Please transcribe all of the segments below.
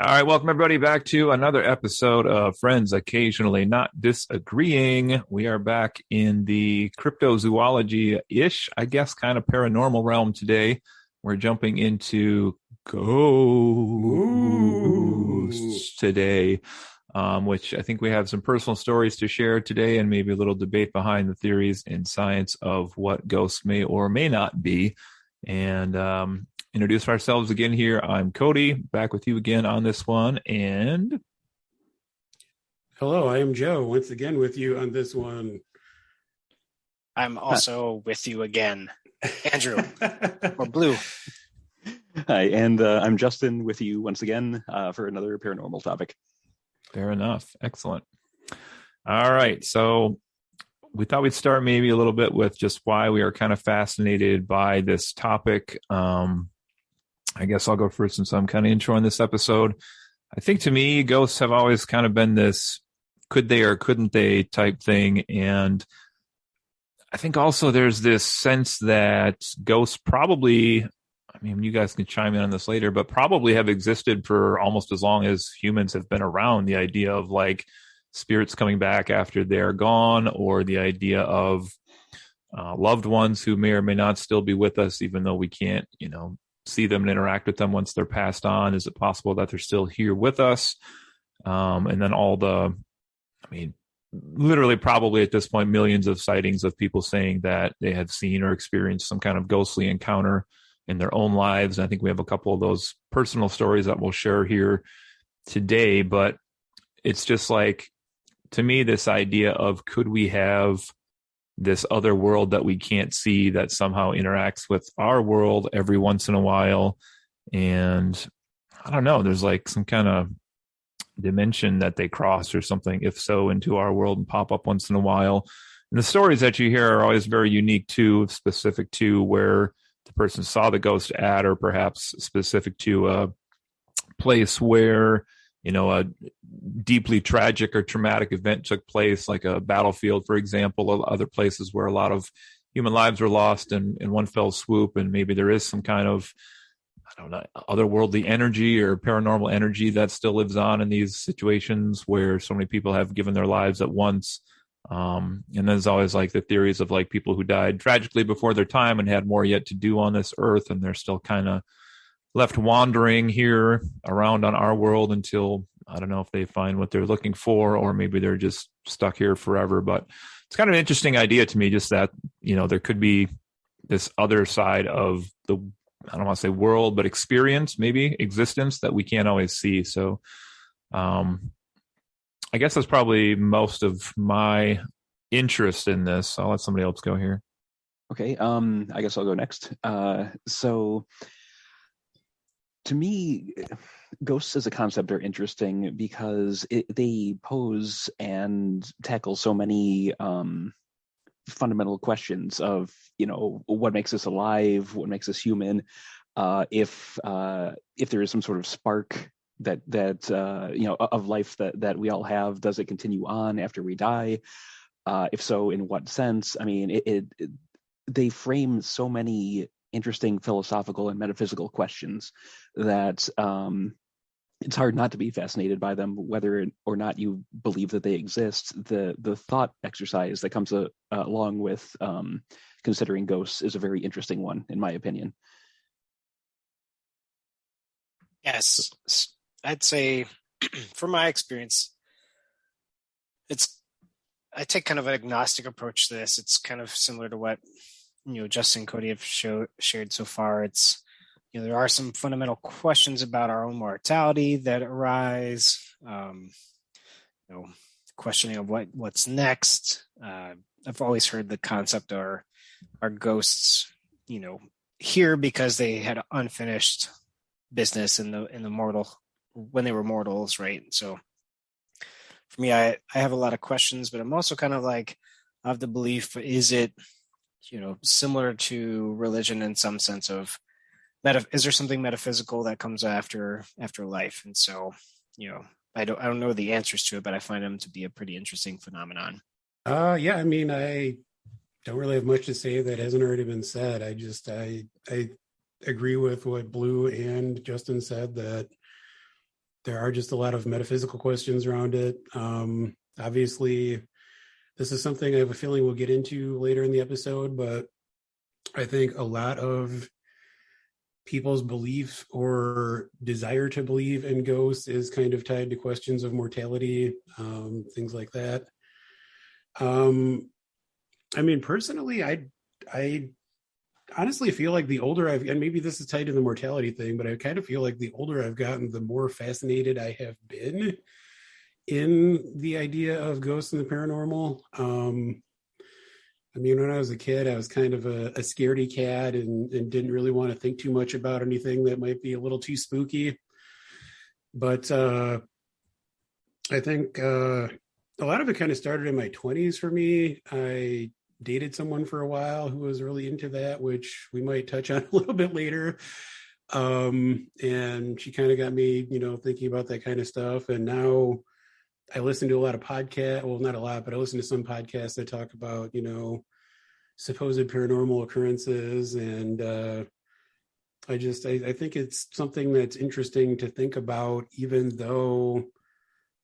All right, welcome everybody back to another episode of Friends Occasionally Not Disagreeing. We are back in the cryptozoology-ish, I guess, kind of paranormal realm today. We're jumping into Ooh. ghosts today, which I think we have some personal stories to share today and maybe a little debate behind the theories and science of what ghosts may or may not be. And introduce ourselves again here. I'm Cody, back with you again on this one. And Hello, I am Joe, once again with you on this one. I'm also with you again, Andrew, or Blue. Hi, and I'm Justin with you once again for another paranormal topic. Fair enough. Excellent. All right. So we thought we'd start maybe a little bit with just why we are kind of fascinated by this topic. I guess I'll go first since I'm kind of introing this episode. I think to me, ghosts have always kind of been this could they or couldn't they type thing. And I think also there's this sense that ghosts probably, I mean, you guys can chime in on this later, but probably have existed for almost as long as humans have been around. The idea of like spirits coming back after they're gone, or the idea of loved ones who may or may not still be with us, even though we can't, see them and interact with them once they're passed on. Is it possible that they're still here with us? And then literally probably at this point, millions of sightings of people saying that they have seen or experienced some kind of ghostly encounter in their own lives. And I think we have a couple of those personal stories that we'll share here today, but it's just like, to me, this idea of could we have this other world that we can't see that somehow interacts with our world every once in a while. And I don't know, there's like some kind of dimension that they cross or something, if so, into our world and pop up once in a while. And the stories that you hear are always very unique too, specific to where the person saw the ghost at, or perhaps specific to a place where a deeply tragic or traumatic event took place, like a battlefield, for example, or other places where a lot of human lives were lost in one fell swoop. And maybe there is some kind of, I don't know, otherworldly energy or paranormal energy that still lives on in these situations where so many people have given their lives at once. And there's always like the theories of like people who died tragically before their time and had more yet to do on this earth, and they're still kind of left wandering here around on our world until, I don't know if they find what they're looking for, or maybe they're just stuck here forever. But it's kind of an interesting idea to me, just that, there could be this other side of the, I don't want to say world, but experience, maybe existence that we can't always see. So I guess that's probably most of my interest in this. I'll let somebody else go here. Okay, I guess I'll go next. So to me, ghosts as a concept are interesting because they pose and tackle so many fundamental questions of, what makes us alive, what makes us human, if there is some sort of spark that of life that we all have, does it continue on after we die? If so, in what sense? I mean, they frame so many interesting philosophical and metaphysical questions that it's hard not to be fascinated by them, whether or not you believe that they exist. The thought exercise that comes along with considering ghosts is a very interesting one, in my opinion. Yes, I'd say from my experience, I take kind of an agnostic approach to this. It's kind of similar to what Justin and Cody have shared so far. It's, there are some fundamental questions about our own mortality that arise, questioning of what's next. I've always heard the concept are ghosts, here because they had unfinished business in the mortal, when they were mortals, right? So for me, I have a lot of questions, but I'm also kind of like, I have the belief, is it, similar to religion in some sense of is there something metaphysical that comes after life? And so, I don't know the answers to it, but I find them to be a pretty interesting phenomenon. Yeah, I mean, I don't really have much to say that hasn't already been said. I agree with what Blue and Justin said, that there are just a lot of metaphysical questions around it. Obviously, this is something I have a feeling we'll get into later in the episode, but I think a lot of people's belief or desire to believe in ghosts is kind of tied to questions of mortality, things like that. I mean, personally, I honestly feel like the older and maybe this is tied to the mortality thing, but I kind of feel like the older I've gotten, the more fascinated I have been in the idea of ghosts and the paranormal. I mean, when I was a kid, I was kind of a scaredy cat and didn't really want to think too much about anything that might be a little too spooky. But I think a lot of it kind of started in my 20s for me. I dated someone for a while who was really into that, which we might touch on a little bit later. And she kind of got me, thinking about that kind of stuff. And now I listen to a lot of podcasts. Well, not a lot, but I listen to some podcasts that talk about, supposed paranormal occurrences. And I think it's something that's interesting to think about, even though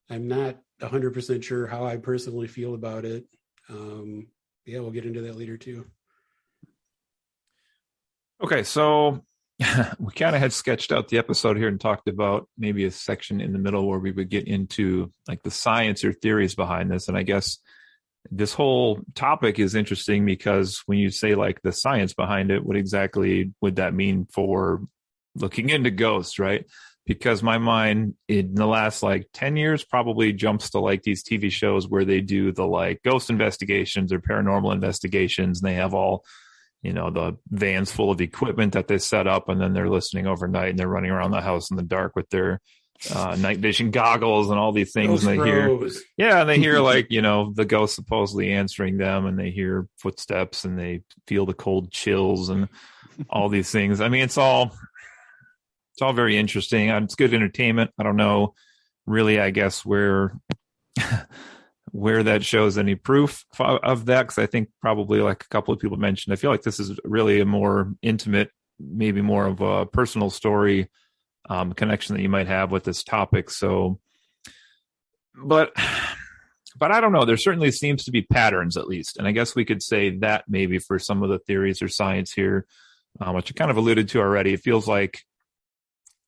I'm not 100% sure how I personally feel about it. Yeah, we'll get into that later too. Okay, so we kind of had sketched out the episode here and talked about maybe a section in the middle where we would get into like the science or theories behind this. And I guess this whole topic is interesting because when you say like the science behind it, what exactly would that mean for looking into ghosts, right? Because my mind in the last like 10 years probably jumps to like these TV shows where they do the like ghost investigations or paranormal investigations. And they have all, the vans full of equipment that they set up, and then they're listening overnight and they're running around the house in the dark with their night vision goggles and all these things. And they hear like, the ghost supposedly answering them, and they hear footsteps and they feel the cold chills and all these things. I mean, it's all very interesting. It's good entertainment. I don't know really, I guess, where that shows any proof of that, because I think probably like a couple of people mentioned, I feel like this is really a more intimate, maybe more of a personal story connection that you might have with this topic. So, but I don't know. There certainly seems to be patterns, at least. And I guess we could say that maybe for some of the theories or science here, which I kind of alluded to already. It feels like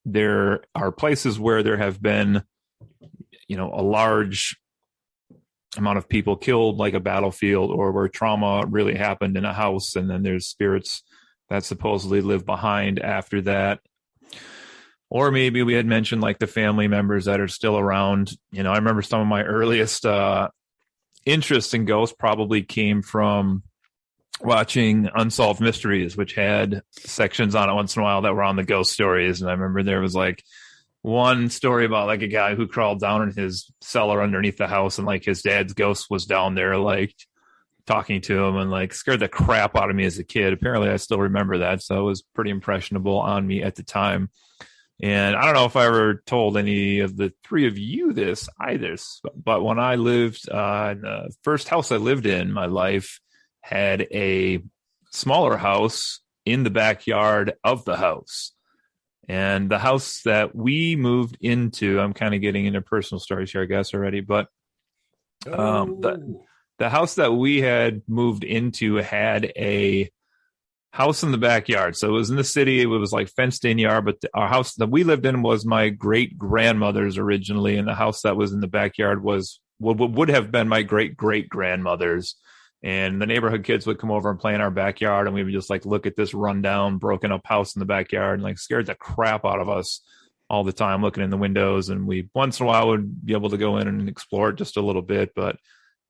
there are places where there have been, a large amount of people killed, like a battlefield, or where trauma really happened in a house, and then there's spirits that supposedly live behind after that. Or maybe we had mentioned like the family members that are still around. I remember some of my earliest interest in ghosts probably came from watching Unsolved Mysteries, which had sections on it once in a while that were on the ghost stories. And I remember there was like one story about like a guy who crawled down in his cellar underneath the house, and like his dad's ghost was down there like talking to him, and like scared the crap out of me as a kid. Apparently I still remember that, so it was pretty impressionable on me at the time. And I don't know if I ever told any of the three of you this either, but when I lived in the first house I lived in, my life had a smaller house in the backyard of the house. And the house that we moved into, I'm kind of getting into personal stories here, I guess, already, but the house that we had moved into had a house in the backyard. So it was in the city. It was like fenced in yard, but our house that we lived in was my great grandmother's originally. And the house that was in the backyard was what would have been my great great grandmother's. And the neighborhood kids would come over and play in our backyard, and we would just like look at this rundown, broken up house in the backyard, and like scared the crap out of us all the time, looking in the windows. And we once in a while would be able to go in and explore it just a little bit. But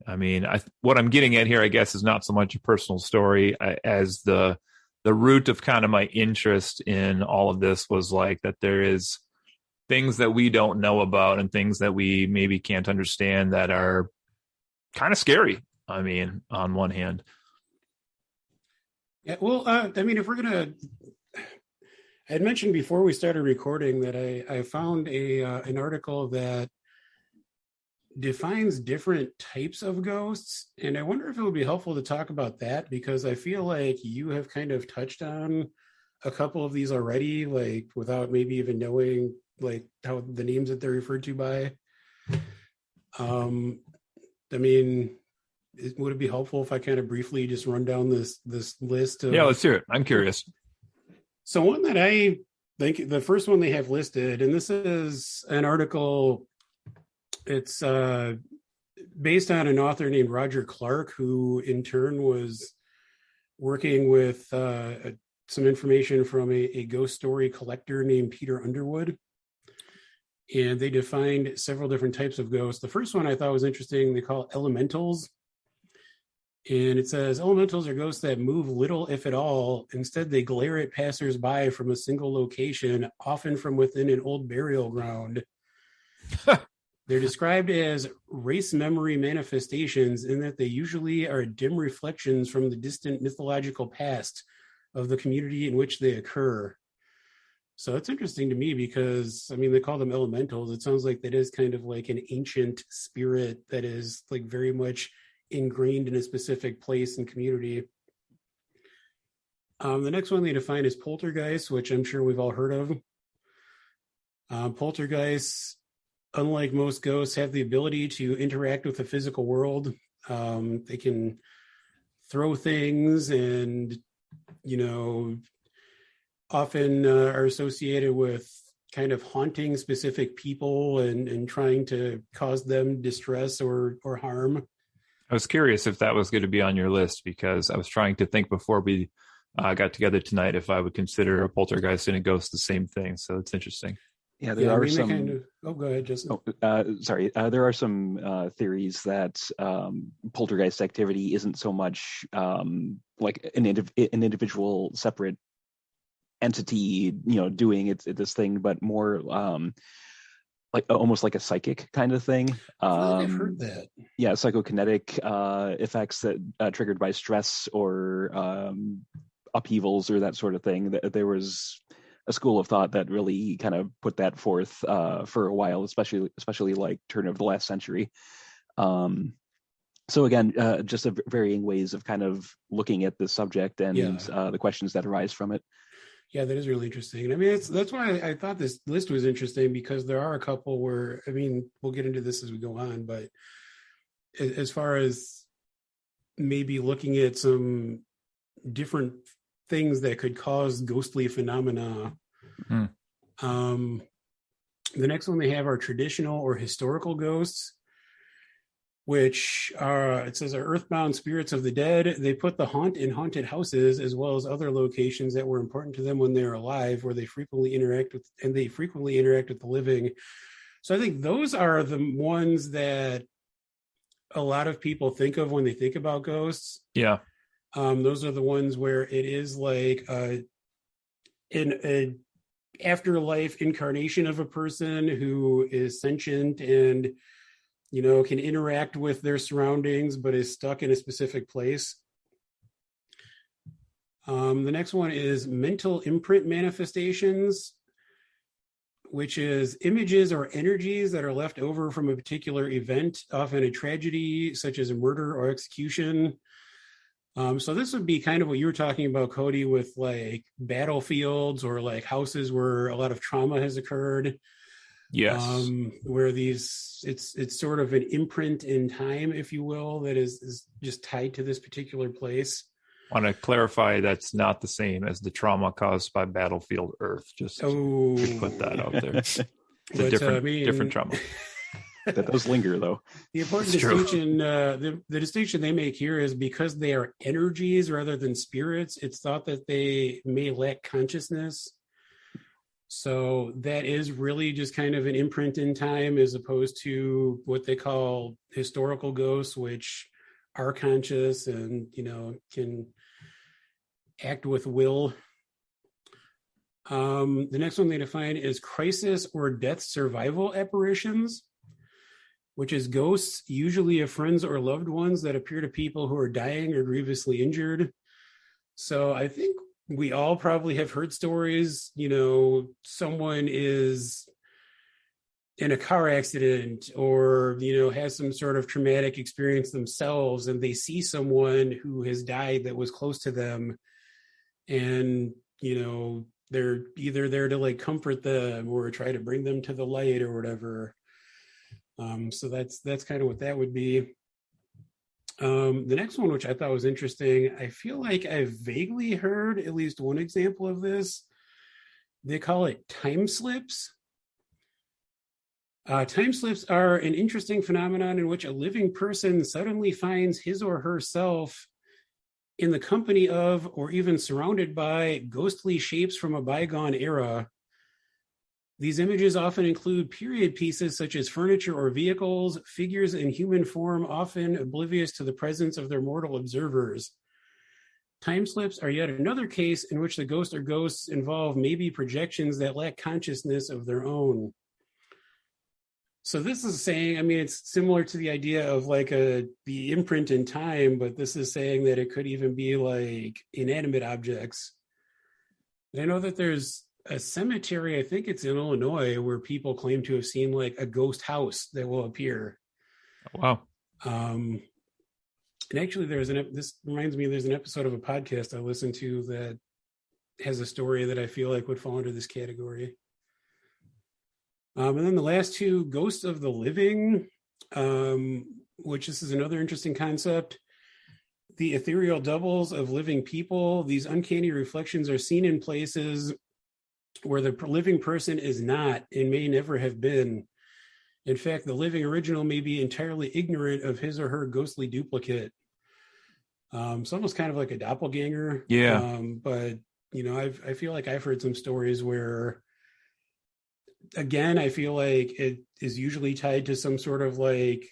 I mean, what I'm getting at here, I guess, is not so much a personal story as the root of kind of my interest in all of this was like that there is things that we don't know about and things that we maybe can't understand that are kind of scary. I mean, on one hand. Yeah, well, I mean, if we're going to, I had mentioned before we started recording that I found an article that defines different types of ghosts. And I wonder if it would be helpful to talk about that, because I feel like you have kind of touched on a couple of these already, like without maybe even knowing like how the names that they're referred to by. I mean, would it be helpful if I kind of briefly just run down this list of... Yeah, let's hear it. I'm curious. So one that I think the first one they have listed, and this is an article, it's based on an author named Roger Clark, who in turn was working with some information from a ghost story collector named Peter Underwood. And they defined several different types of ghosts. The first one I thought was interesting. They call it elementals. And it says, elementals are ghosts that move little, if at all. Instead, they glare at passersby from a single location, often from within an old burial ground. They're described as race memory manifestations in that they usually are dim reflections from the distant mythological past of the community in which they occur. So it's interesting to me because, I mean, they call them elementals. It sounds like that is kind of like an ancient spirit that is like very much ingrained in a specific place and community. The next one they define is poltergeist, which I'm sure we've all heard of. Poltergeists, unlike most ghosts, have the ability to interact with the physical world. They can throw things and, you know, often are associated with kind of haunting specific people and trying to cause them distress or harm. I was curious if that was going to be on your list because I was trying to think before we got together tonight if I would consider a poltergeist and a ghost the same thing. So it's interesting. Yeah, there are some. Go ahead, Justin. Sorry. There are some theories that poltergeist activity isn't so much like an individual separate entity, doing this thing, but more like almost like a psychic kind of thing. I've heard that. Yeah, psychokinetic effects that triggered by stress or upheavals or that sort of thing. There was a school of thought that really kind of put that forth for a while, especially like turn of the last century. So again, just varying ways of kind of looking at the subject and the questions that arise from it. Yeah, that is really interesting. I mean, that's why I thought this list was interesting, because there are a couple where, I mean, we'll get into this as we go on, but as far as maybe looking at some different things that could cause ghostly phenomena. The next one they have are traditional or historical ghosts, which are, it says, are earthbound spirits of the dead. They put the haunt in haunted houses as well as other locations that were important to them when they were alive, where they frequently interact with the living. So I think those are the ones that a lot of people think of when they think about ghosts. Yeah. Those are the ones where it is like an afterlife incarnation of a person who is sentient and, can interact with their surroundings, but is stuck in a specific place. The next one is mental imprint manifestations, which is images or energies that are left over from a particular event, often a tragedy such as a murder or execution. So this would be kind of what you were talking about, Cody, with like battlefields or like houses where a lot of trauma has occurred. Yes. Where it's sort of an imprint in time, if you will, that is just tied to this particular place. I want to clarify that's not the same as the trauma caused by Battlefield Earth. Just to put that out there. It's a different trauma. That does linger, though. The important distinction, the distinction they make here is because they are energies rather than spirits, it's thought that they may lack consciousness. So that is really just kind of an imprint in time, as opposed to what they call historical ghosts, which are conscious and, can act with will. The next one they define is crisis or death survival apparitions, which is ghosts, usually of friends or loved ones, that appear to people who are dying or grievously injured. So I think we all probably have heard stories, someone is in a car accident or, has some sort of traumatic experience themselves, and they see someone who has died that was close to them. And, they're either there to like comfort them or try to bring them to the light or whatever. So that's kind of what that would be. The next one, which I thought was interesting, I feel like I've vaguely heard at least one example of this. They call it time slips. Time slips are an interesting phenomenon in which a living person suddenly finds his or herself in the company of or even surrounded by ghostly shapes from a bygone era. These images often include period pieces such as furniture or vehicles, figures in human form, often oblivious to the presence of their mortal observers. Time slips are yet another case in which the ghost or ghosts involve maybe projections that lack consciousness of their own. So this is saying, I mean, it's similar to the idea of like the imprint in time, but this is saying that it could even be like inanimate objects. And I know that there's a cemetery, I think it's in Illinois, where people claim to have seen like a ghost house that will appear. Wow. And actually this reminds me, there's an episode of a podcast I listened to that has a story that I feel like would fall under this category. And then the last two, Ghosts of the Living, which this is another interesting concept. The ethereal doubles of living people. These uncanny reflections are seen in places where the living person is not and may never have been. In fact, the living original may be entirely ignorant of his or her ghostly duplicate. It's almost kind of like a doppelganger. Yeah. But, you know, I feel like I've heard some stories where, again, I feel like it is usually tied to some sort of like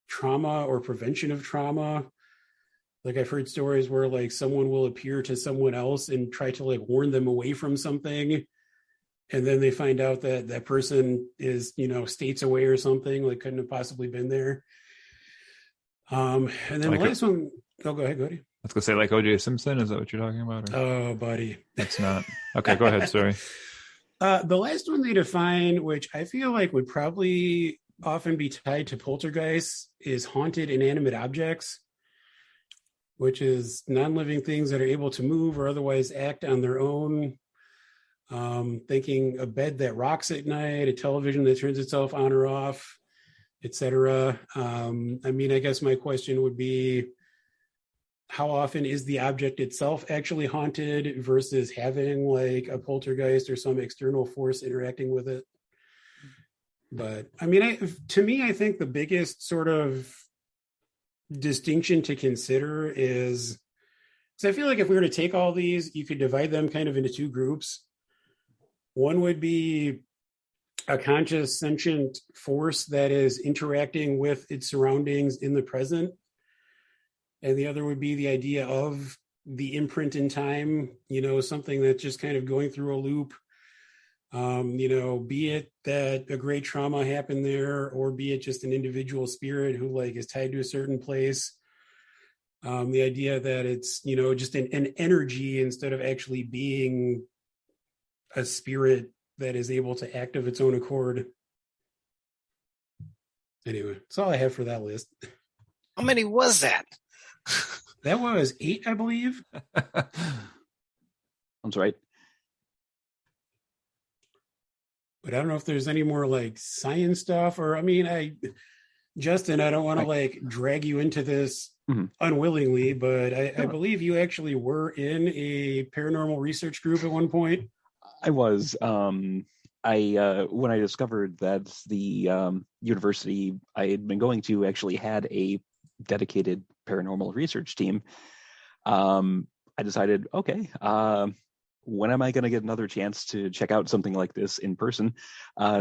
trauma or prevention of trauma. Like I've heard stories where like someone will appear to someone else and try to like warn them away from something. And then they find out that that person is, you know, states away or something, like couldn't have possibly been there. And then like the last one, go ahead, Cody. I was going to say like O.J. Simpson. Is that what you're talking about? Or? Oh, buddy. That's not. Okay, go ahead. Sorry. The last one they define, which I feel like would probably often be tied to poltergeists, is haunted inanimate objects, which is non-living things that are able to move or otherwise act on their own. Thinking a bed that rocks at night, a television that turns itself on or off, etc. I mean, I guess my question would be, how often is the object itself actually haunted versus having like a poltergeist or some external force interacting with it? But I mean, to me, I think the biggest sort of distinction to consider is, because I feel like if we were to take all these, you could divide them kind of into two groups. One would be a conscious sentient force that is interacting with its surroundings in the present. And the other would be the idea of the imprint in time, you know, something that's just kind of going through a loop. You know, be it that a great trauma happened there, or be it just an individual spirit who like is tied to a certain place. The idea that it's, you know, just an energy instead of actually being a spirit that is able to act of its own accord. Anyway, that's all I have for that list. How many was that? That was 8, I believe. Sounds right. But I don't know if there's any more like science stuff, or I mean, Justin, I don't want to like drag you into this unwillingly, but I believe you actually were in a paranormal research group at one point. I was. When I discovered that the university I had been going to actually had a dedicated paranormal research team, I decided, okay, when am I going to get another chance to check out something like this in person?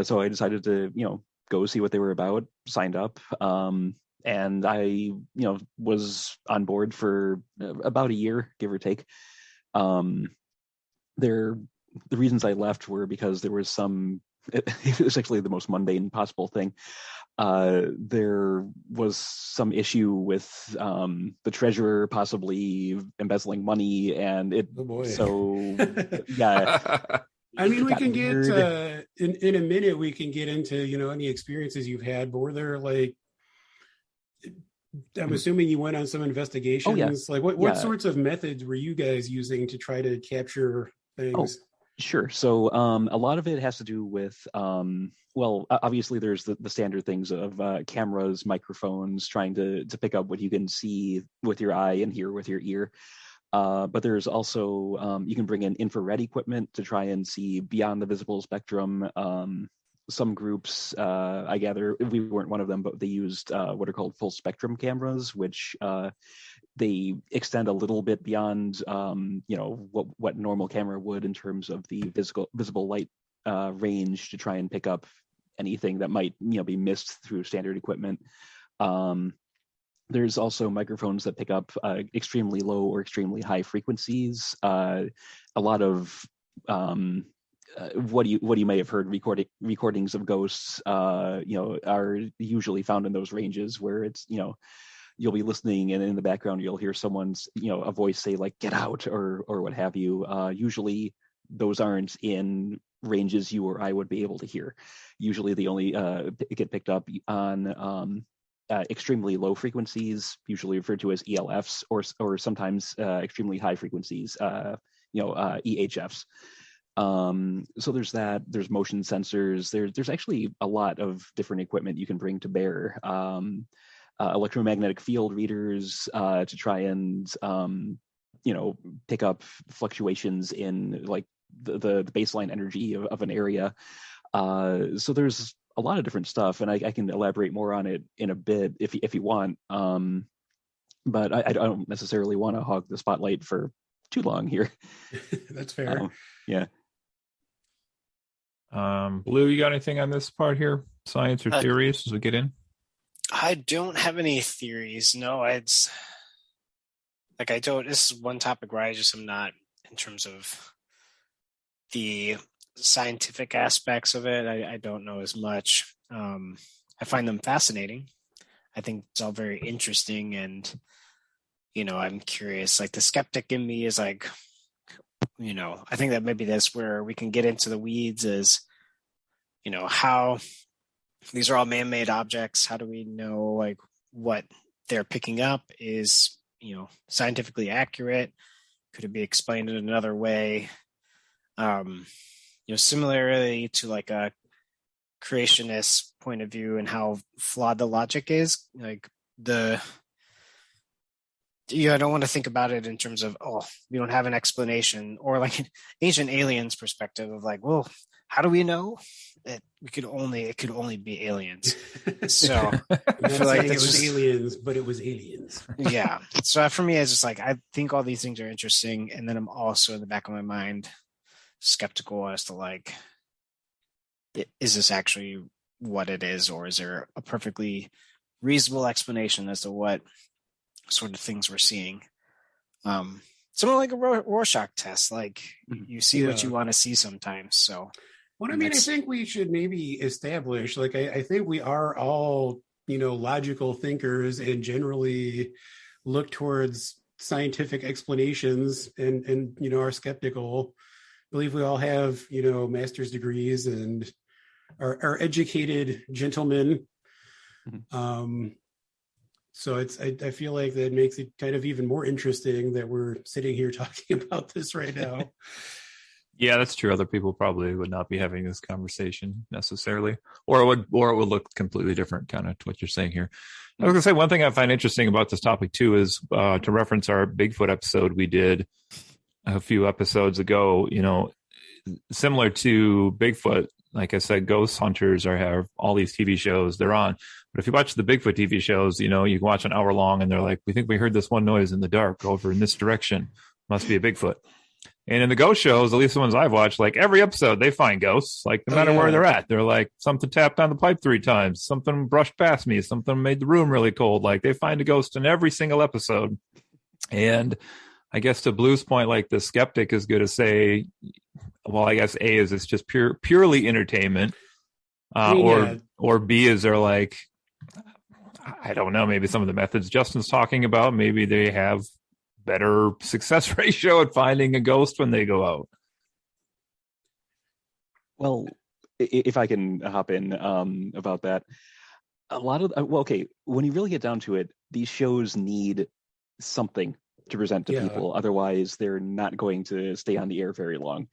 So I decided to, go see what they were about, signed up, and I, was on board for about a year, give or take. The reasons I left were because there was it was actually the most mundane possible thing. There was some issue with the treasurer possibly embezzling money, and yeah. I mean, we can get in a minute. We can get into any experiences you've had, but were there like? I'm assuming you went on some investigations. Oh, yeah. Like what sorts of methods were you guys using to try to capture things? Sure. So a lot of it has to do with, obviously there's the standard things of cameras, microphones, trying to pick up what you can see with your eye and hear with your ear. But there's also, you can bring in infrared equipment to try and see beyond the visible spectrum. Some groups, I gather, we weren't one of them, but they used what are called full spectrum cameras, which they extend a little bit beyond, what normal camera would in terms of the visible light range to try and pick up anything that might, be missed through standard equipment. There's also microphones that pick up extremely low or extremely high frequencies. A lot of what you may have heard recordings of ghosts, are usually found in those ranges where it's, you'll be listening and in the background you'll hear someone's, a voice say like "get out" or what have you. Usually those aren't in ranges you or I would be able to hear. Usually they only get picked up on extremely low frequencies, usually referred to as ELFs, or sometimes extremely high frequencies, EHFs. So there's that. There's motion sensors. There's actually a lot of different equipment you can bring to bear. Electromagnetic field readers to try and pick up fluctuations in like the baseline energy of an area. So there's a lot of different stuff, and I can elaborate more on it in a bit if you want. But I don't necessarily want to hog the spotlight for too long here. That's fair. Yeah. Blue, you got anything on this part here? Science or theories as we get in? I don't have any theories. No, this is one topic where I just am not, in terms of the scientific aspects of it. I don't know as much. I find them fascinating. I think it's all very interesting, and I'm curious. Like the skeptic in me is like, I think that maybe that's where we can get into the weeds. Is how these are all man-made objects. How do we know like what they're picking up is scientifically accurate? Could it be explained in another way? Similarly to like a creationist point of view and how flawed the logic is, like I don't want to think about it in terms of, we don't have an explanation, or like an ancient aliens perspective of like, well, how do we know that it could only be aliens? So I feel like it was aliens, but it was aliens. Yeah. So for me, it's just like, I think all these things are interesting. And then I'm also in the back of my mind skeptical as to like, is this actually what it is, or is there a perfectly reasonable explanation as to what sort of things we're seeing? Somewhat like a Rorschach test, like you see what you want to see sometimes. So I think we should maybe establish, like, I think we are all, logical thinkers and generally look towards scientific explanations and are skeptical. I believe we all have, master's degrees and are educated gentlemen. So I feel like that makes it kind of even more interesting that we're sitting here talking about this right now. Yeah, that's true. Other people probably would not be having this conversation necessarily, or it would look completely different, kind of to what you're saying here. I was going to say one thing I find interesting about this topic too is to reference our Bigfoot episode we did a few episodes ago. Similar to Bigfoot, like I said, ghost hunters have all these TV shows they're on. But if you watch the Bigfoot TV shows, you can watch an hour long and they're like, we think we heard this one noise in the dark over in this direction. Must be a Bigfoot. And in the ghost shows, at least the ones I've watched, like every episode, they find ghosts, like no matter where they're at. They're like, something tapped on the pipe 3 times, something brushed past me, something made the room really cold. Like they find a ghost in every single episode. And I guess to Blue's point, like the skeptic is going to say, well, I guess A is it's just purely entertainment. Or B is they're like, I don't know, maybe some of the methods Justin's talking about, maybe they have better success ratio at finding a ghost when they go out. Well, if I can hop in about that, a lot of when you really get down to it, these shows need something to present to people. Otherwise, they're not going to stay on the air very long.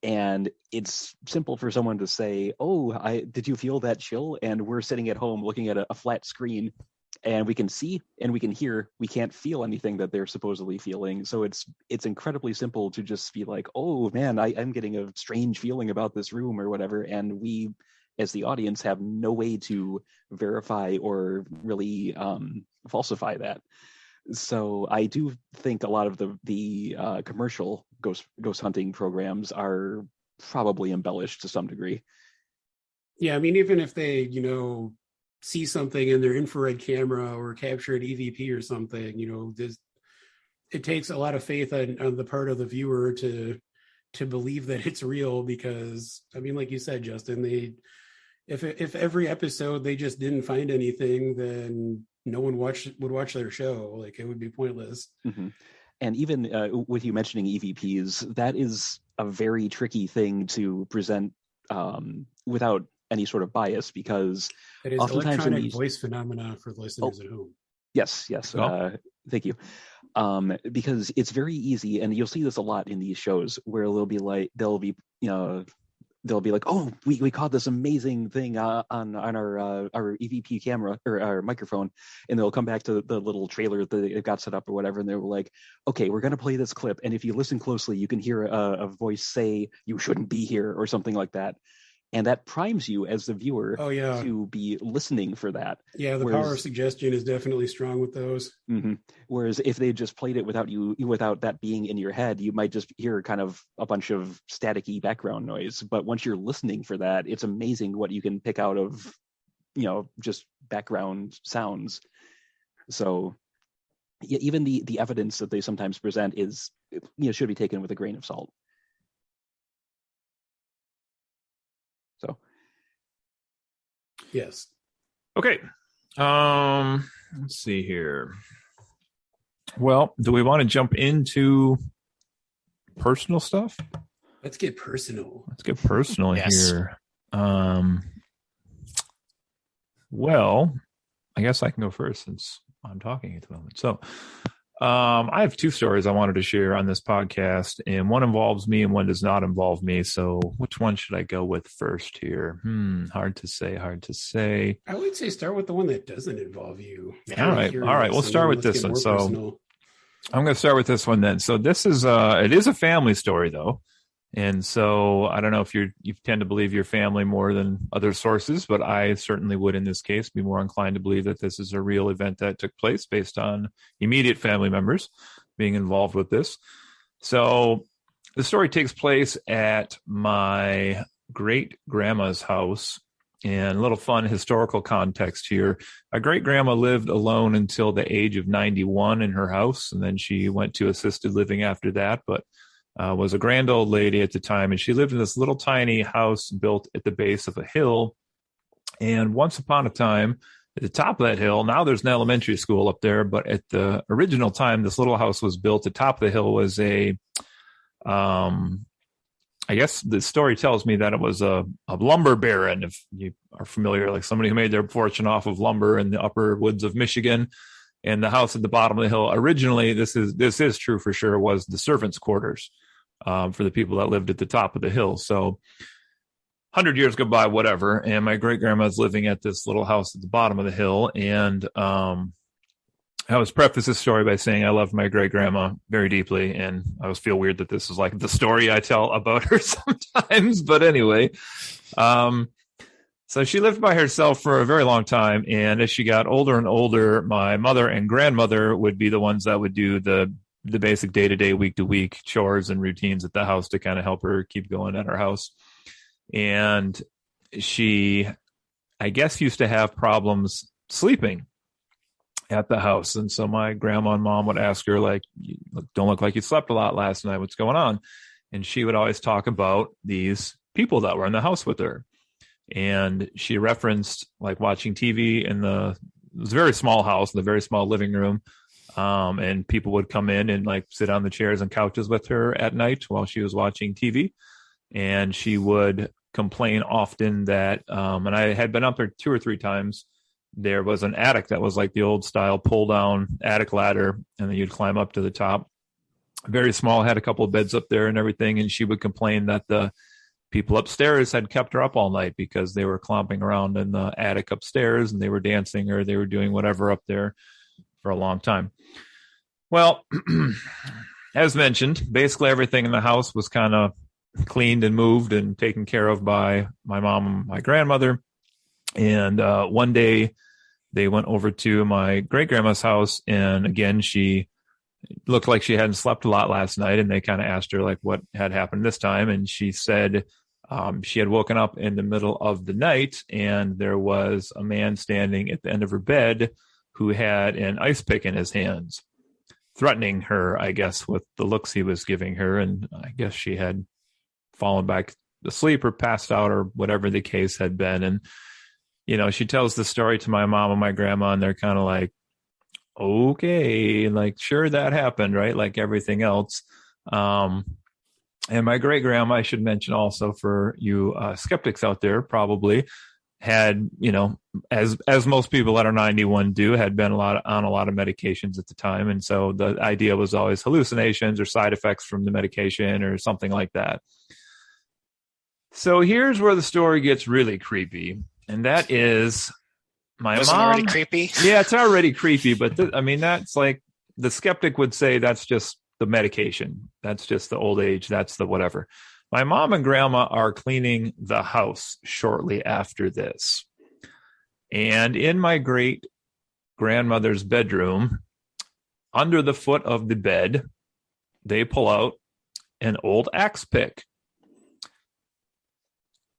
And it's simple for someone to say, "Oh, did you feel that chill?" And we're sitting at home looking at a flat screen, and we can see and we can hear. We can't feel anything that they're supposedly feeling. So it's incredibly simple to just be like, "Oh man, I'm getting a strange feeling about this room or whatever," and we, as the audience, have no way to verify or really falsify that. So I do think a lot of the commercial ghost hunting programs are probably embellished to some degree. Yeah, I mean, even if they, see something in their infrared camera or capture an EVP or something, it takes a lot of faith on the part of the viewer to believe that it's real, because, I mean, like you said, Justin, if every episode they just didn't find anything, then no one would watch their show. Like, it would be pointless. Mm-hmm. And even with you mentioning EVPs, that is a very tricky thing to present without any sort of bias, because it is oftentimes electronic voice phenomena for listeners at home. Yes. Thank you. Because it's very easy, and you'll see this a lot in these shows, where they'll be like, "Oh, we caught this amazing thing on our EVP camera or our microphone," and they'll come back to the little trailer that they got set up or whatever, and they're like, "Okay, we're going to play this clip, and if you listen closely, you can hear a voice say, 'You shouldn't be here,' or something like that." And that primes you as the viewer to be listening for that. Yeah, the power of suggestion is definitely strong with those. Mm-hmm. Whereas if they just played it without that being in your head, you might just hear kind of a bunch of staticky background noise. But once you're listening for that, it's amazing what you can pick out of, just background sounds. So yeah, even the evidence that they sometimes present is, should be taken with a grain of salt. So, yes. Okay. Let's see here. Well, do we want to jump into personal stuff? Let's get personal. Yes. Here. Well, I guess I can go first since I'm talking at the moment. So, I have two stories I wanted to share on this podcast, and one involves me and one does not involve me. So which one should I go with first here? Hard to say. I would say start with the one that doesn't involve you. All right. We'll start with this one. So personal. I'm going to start with this one then. So this is it is a family story though. And so I don't know if you tend to believe your family more than other sources, but I certainly would in this case be more inclined to believe that this is a real event that took place based on immediate family members being involved with this. So the story takes place at my great-grandma's house. And a little fun historical context here. My great-grandma lived alone until the age of 91 in her house, and then she went to assisted living after that, but was a grand old lady at the time, and she lived in this little tiny house built at the base of a hill. And once upon a time, at the top of that hill, now there's an elementary school up there, but at the original time, this little house was built. The top of the hill was I guess the story tells me that it was a lumber baron, if you are familiar, like somebody who made their fortune off of lumber in the upper woods of Michigan. And the house at the bottom of the hill, originally, this is true for sure, was the servants' quarters for the people that lived at the top of the hill. So 100 years go by, whatever, and my great-grandma's living at this little house at the bottom of the hill. And I always preface this story by saying I love my great-grandma very deeply, and I always feel weird that this is like the story I tell about her sometimes. But anyway, so she lived by herself for a very long time, and as she got older and older, my mother and grandmother would be the ones that would do the basic day-to-day, week-to-week chores and routines at the house to kind of help her keep going at her house. And she, I guess, used to have problems sleeping at the house. And so my grandma and mom would ask her, like, "You don't look like you slept a lot last night. What's going on?" And she would always talk about these people that were in the house with her. And she referenced like watching TV it was a very small house, in the very small living room. And people would come in and like sit on the chairs and couches with her at night while she was watching TV. And she would complain often that, and I had been up there 2 or 3 times, there was an attic that was like the old style pull down attic ladder, and then you'd climb up to the top. very small, had a couple of beds up there and everything. And she would complain that the people upstairs had kept her up all night because they were clomping around in the attic upstairs and they were dancing or they were doing whatever up there for a long time. Well, as mentioned, basically everything in the house was kind of cleaned and moved and taken care of by my mom and my grandmother. And one day they went over to my great grandma's house. And again, she looked like she hadn't slept a lot last night. And they kind of asked her like what had happened this time. And she said she had woken up in the middle of the night and there was a man standing at the end of her bed who had an ice pick in his hands, threatening her, I guess, with the looks he was giving her. And I guess she had fallen back to sleep or passed out or whatever the case had been. And, you know, she tells the story to my mom and my grandma, and they're kind of like, okay, and like, sure, that happened, right? Like everything else. And my great grandma, I should mention also for you skeptics out there, probably had, you know, as most people that are 91 do, had been on a lot of medications at the time. And so the idea was always hallucinations or side effects from the medication or something like that. So here's where the story gets really creepy. And that is my Wasn't mom. already creepy? Yeah, it's already creepy. But I mean, that's like the skeptic would say that's just the medication. That's just the old age. That's the whatever. My mom and grandma are cleaning the house shortly after this. And in my great grandmother's bedroom, under the foot of the bed, they pull out an old axe pick.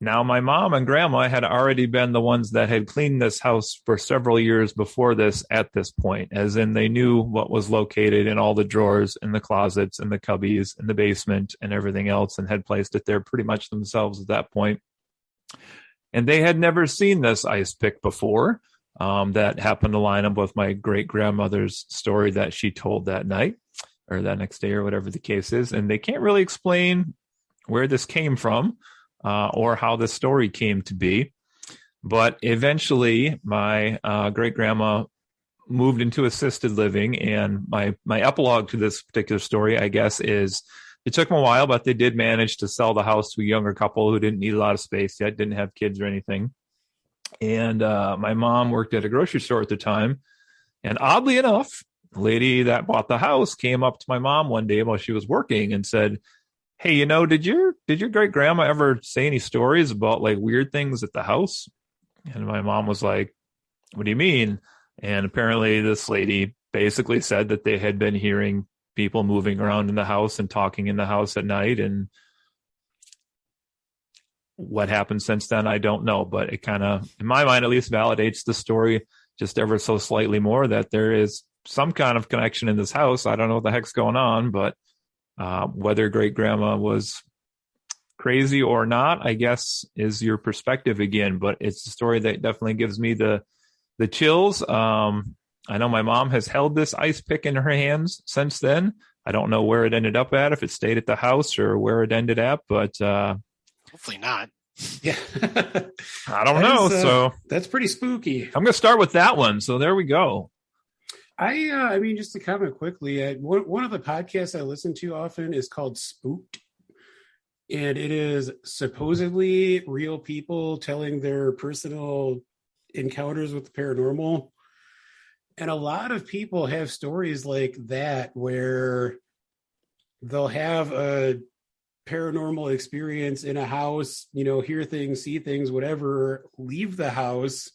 Now, my mom and grandma had already been the ones that had cleaned this house for several years before this at this point, as in they knew what was located in all the drawers and the closets and the cubbies and the basement and everything else and had placed it there pretty much themselves at that point. And they had never seen this ice pick before. That happened to line up with my great grandmother's story that she told that night or that next day or whatever the case is. And they can't really explain where this came from. Or how the story came to be. But eventually, my great-grandma moved into assisted living, and my epilogue to this particular story, I guess, is it took them a while, but they did manage to sell the house to a younger couple who didn't need a lot of space yet, didn't have kids or anything. And my mom worked at a grocery store at the time, and oddly enough, the lady that bought the house came up to my mom one day while she was working and said, hey, you know, did your great grandma ever say any stories about like weird things at the house? And my mom was like, what do you mean? And apparently this lady basically said that they had been hearing people moving around in the house and talking in the house at night. And what happened since then, I don't know. But it kind of, in my mind, at least validates the story just ever so slightly more that there is some kind of connection in this house. I don't know what the heck's going on, but whether great grandma was crazy or not, I guess, is your perspective again. But it's a story that definitely gives me the chills. I know my mom has held this ice pick in her hands since then. I don't know where it ended up at, if it stayed at the house or where it ended at, but hopefully not. Yeah, I don't know. So that's pretty spooky. I'm going to start with that one. So there we go. I mean, just to comment quickly, one of the podcasts I listen to often is called Spooked, and it is supposedly real people telling their personal encounters with the paranormal. And a lot of people have stories like that where they'll have a paranormal experience in a house, you know, hear things, see things, whatever, leave the house,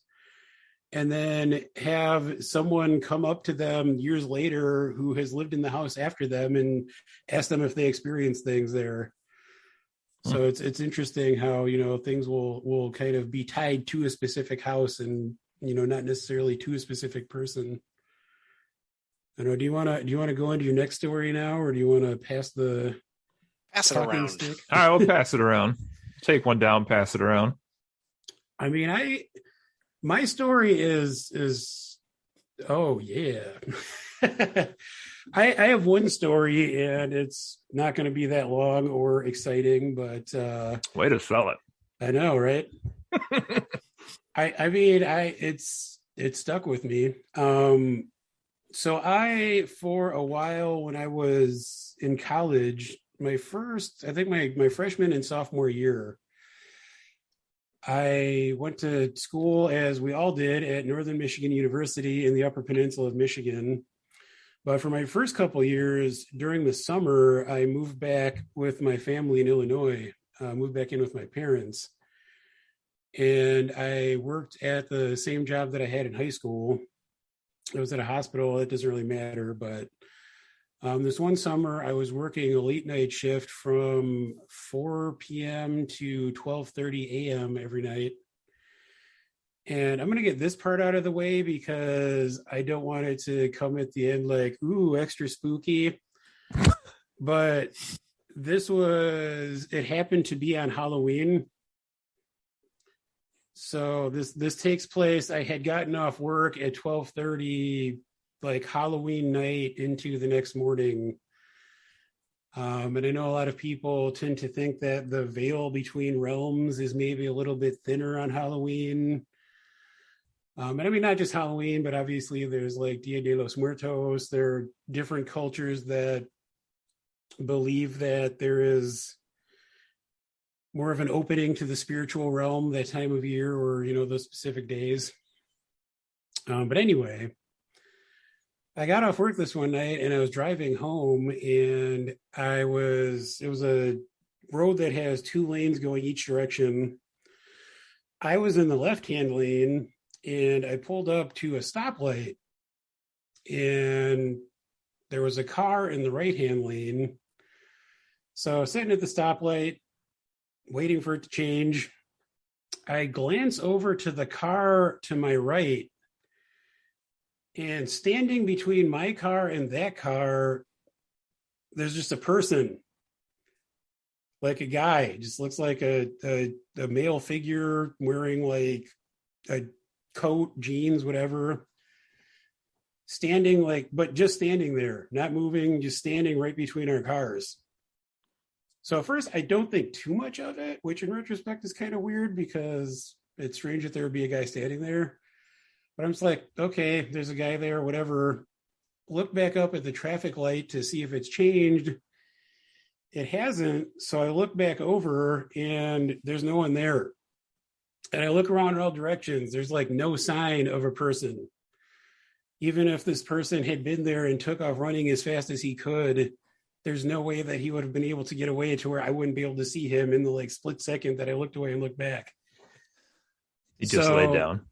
and then have someone come up to them years later who has lived in the house after them and ask them if they experienced things there. So it's interesting how, you know, things will kind of be tied to a specific house and, you know, not necessarily to a specific person. I don't know. Do you want to go into your next story now, or do you want to pass it around? Stick? All right, we'll pass it around. Take one down, pass it around. I mean, my story is oh yeah. I have one story, and it's not going to be that long or exciting, but way to sell it. I know, right? I mean, it stuck with me. So for a while when I was in college, my freshman and sophomore year, I went to school, as we all did, at Northern Michigan University in the Upper Peninsula of Michigan. But for my first couple of years during the summer, I moved back with my family in Illinois, moved back in with my parents. And I worked at the same job that I had in high school. I was at a hospital. It doesn't really matter. But this one summer, I was working a late night shift from 4 p.m. to 12:30 a.m. every night. And I'm going to get this part out of the way because I don't want it to come at the end like, ooh, extra spooky. But it happened to be on Halloween. So this takes place. I had gotten off work at 12:30, like Halloween night into the next morning. And I know a lot of people tend to think that the veil between realms is maybe a little bit thinner on Halloween. And I mean, not just Halloween, but obviously there's like Dia de los Muertos. There are different cultures that believe that there is more of an opening to the spiritual realm that time of year, or, those specific days. But anyway, I got off work this one night and I was driving home, and it was a road that has 2 lanes going each direction. I was in the left-hand lane, and I pulled up to a stoplight, and there was a car in the right-hand lane. So sitting at the stoplight, waiting for it to change, I glance over to the car to my right, and standing between my car and that car, there's just a person, like a guy, just looks like a male figure wearing like a coat, jeans, whatever, but just standing there, not moving, just standing right between our cars. So at first, I don't think too much of it, which in retrospect is kind of weird because it's strange that there would be a guy standing there. But I'm just like, okay, there's a guy there, whatever. Look back up at the traffic light to see if it's changed. It hasn't. So I look back over and there's no one there. And I look around in all directions. There's like no sign of a person. Even if this person had been there and took off running as fast as he could, there's no way that he would have been able to get away to where I wouldn't be able to see him in the like split second that I looked away and looked back. He just laid down.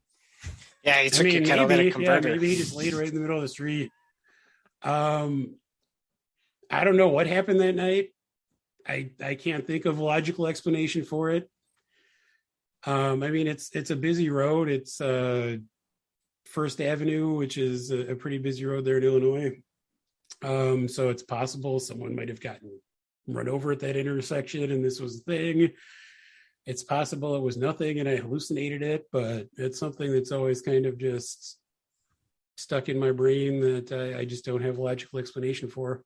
Yeah, he took your catalytic converter. Yeah, maybe he just laid right in the middle of the street. I don't know what happened that night. I can't think of a logical explanation for it. I mean, it's a busy road. It's First Avenue, which is a pretty busy road there in Illinois. So it's possible someone might have gotten run over at that intersection and this was the thing. It's possible it was nothing and I hallucinated it, but it's something that's always kind of just stuck in my brain that I just don't have a logical explanation for.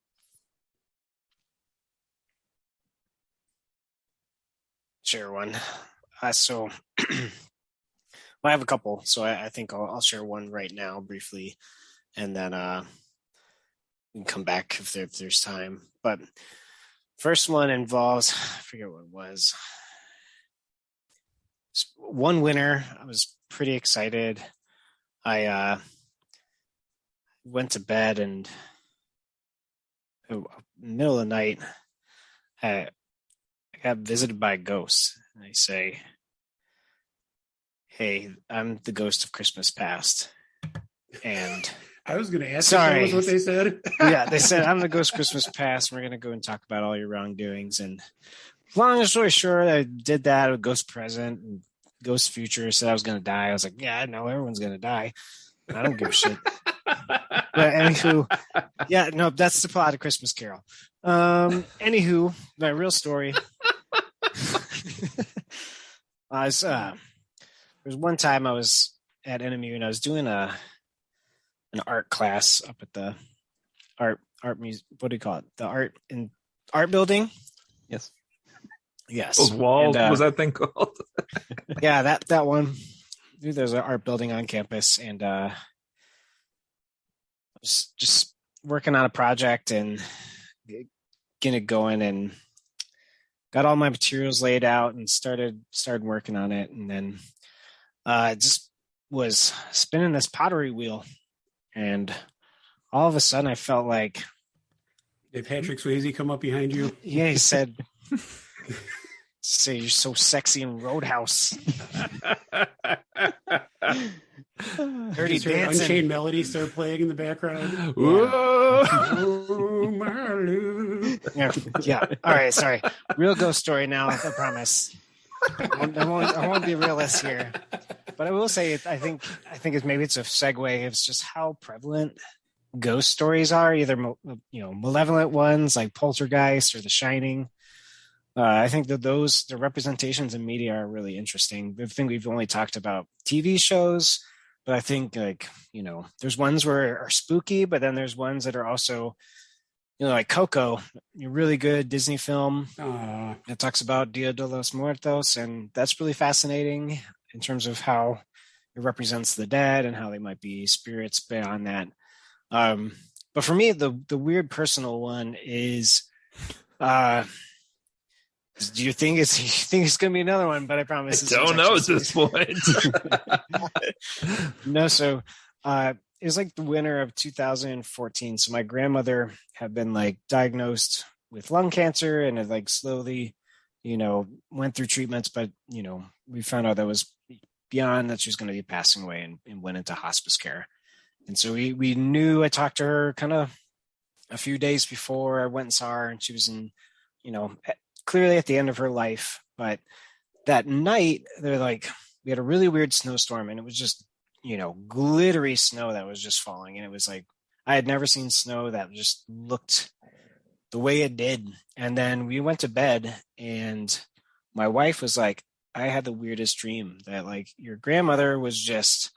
Share one. So I have a couple, so I think I'll share one right now briefly, and then we can come back if there's time. But first one involves, I forget what it was. One winter, I was pretty excited. I went to bed, and in the middle of the night, I got visited by a ghost. And they say, "Hey, I'm the ghost of Christmas past." And I was going to ask if that was what they said. Yeah, they said, "I'm the ghost of Christmas past. And we're going to go and talk about all your wrongdoings." And long story short, I did that with Ghost Present and Ghost Future. Said I was going to die. I was like, yeah, I know everyone's going to die. I don't give a shit. But anywho, yeah, no, that's the plot of Christmas Carol. Anywho, my real story. There's one time I was at NMU and I was doing an art class up at the art music. What do you call it? The art building. Yes. Those walls. What was that thing called? Yeah, that one. There's an art building on campus, and I just working on a project and getting it going, and got all my materials laid out and started working on it, and then just was spinning this pottery wheel, and all of a sudden I felt like, did Patrick Swayze come up behind you? yeah, he said, say you're so sexy in Roadhouse. Dirty Dancing. Unchained Melody start playing in the background. Oh, my love. Yeah. All right. Sorry. Real ghost story now. I promise. I won't be realist here, but I will say I think it's a segue. It's just how prevalent ghost stories are. Either malevolent ones like Poltergeist or The Shining. I think that the representations in media are really interesting. I think we've only talked about TV shows, but I think there's ones where are spooky, but then there's ones that are also, like Coco, a really good Disney film that talks about Dia de los Muertos, and that's really fascinating in terms of how it represents the dead and how they might be spirits beyond that. But for me, the weird personal one is. Do you think it's going to be another one? But I promise. I don't know at this point. No, so it was like the winter of 2014. So my grandmother had been diagnosed with lung cancer and had slowly, went through treatments, but we found out that was beyond that she was going to be passing away and went into hospice care. And so we knew. I talked to her kind of a few days before I went and saw her, and she was in, clearly at the end of her life. But that night, we had a really weird snowstorm, and it was just, glittery snow that was just falling. And it was I had never seen snow that just looked the way it did. And then we went to bed, and my wife was like, I had the weirdest dream that your grandmother was just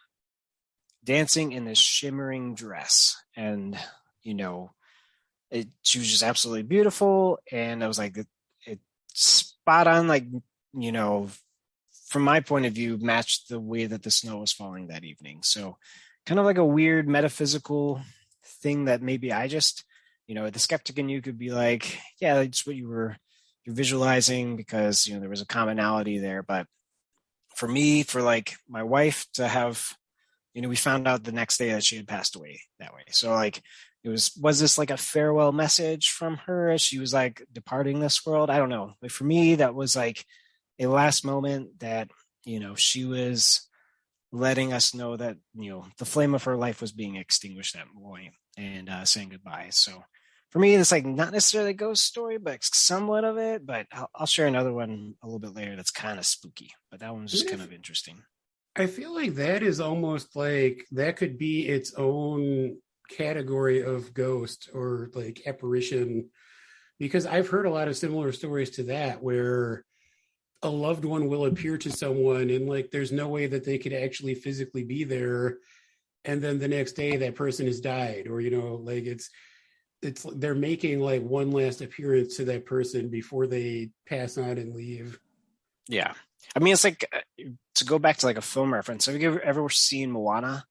dancing in this shimmering dress. And, she was just absolutely beautiful. And I was like, spot on, from my point of view, matched the way that the snow was falling that evening. So kind of like a weird metaphysical thing that maybe I just, the skeptic in you could be like, yeah, that's what you're visualizing, because, there was a commonality there. But for me, for my wife to have, we found out the next day that she had passed away that way. So was this a farewell message from her as she was departing this world? I don't know. But for me, that was a last moment that, she was letting us know that, the flame of her life was being extinguished that morning, and saying goodbye. So for me, it's not necessarily a ghost story, but somewhat of it. But I'll share another one a little bit later that's kind of spooky, but that one's just kind of interesting. I feel like that is almost that could be its own category of ghost or apparition, because I've heard a lot of similar stories to that, where a loved one will appear to someone and there's no way that they could actually physically be there, and then the next day that person has died, or it's they're making one last appearance to that person before they pass on and leave. Yeah, I mean, it's to go back to a film reference. Have you ever seen Moana?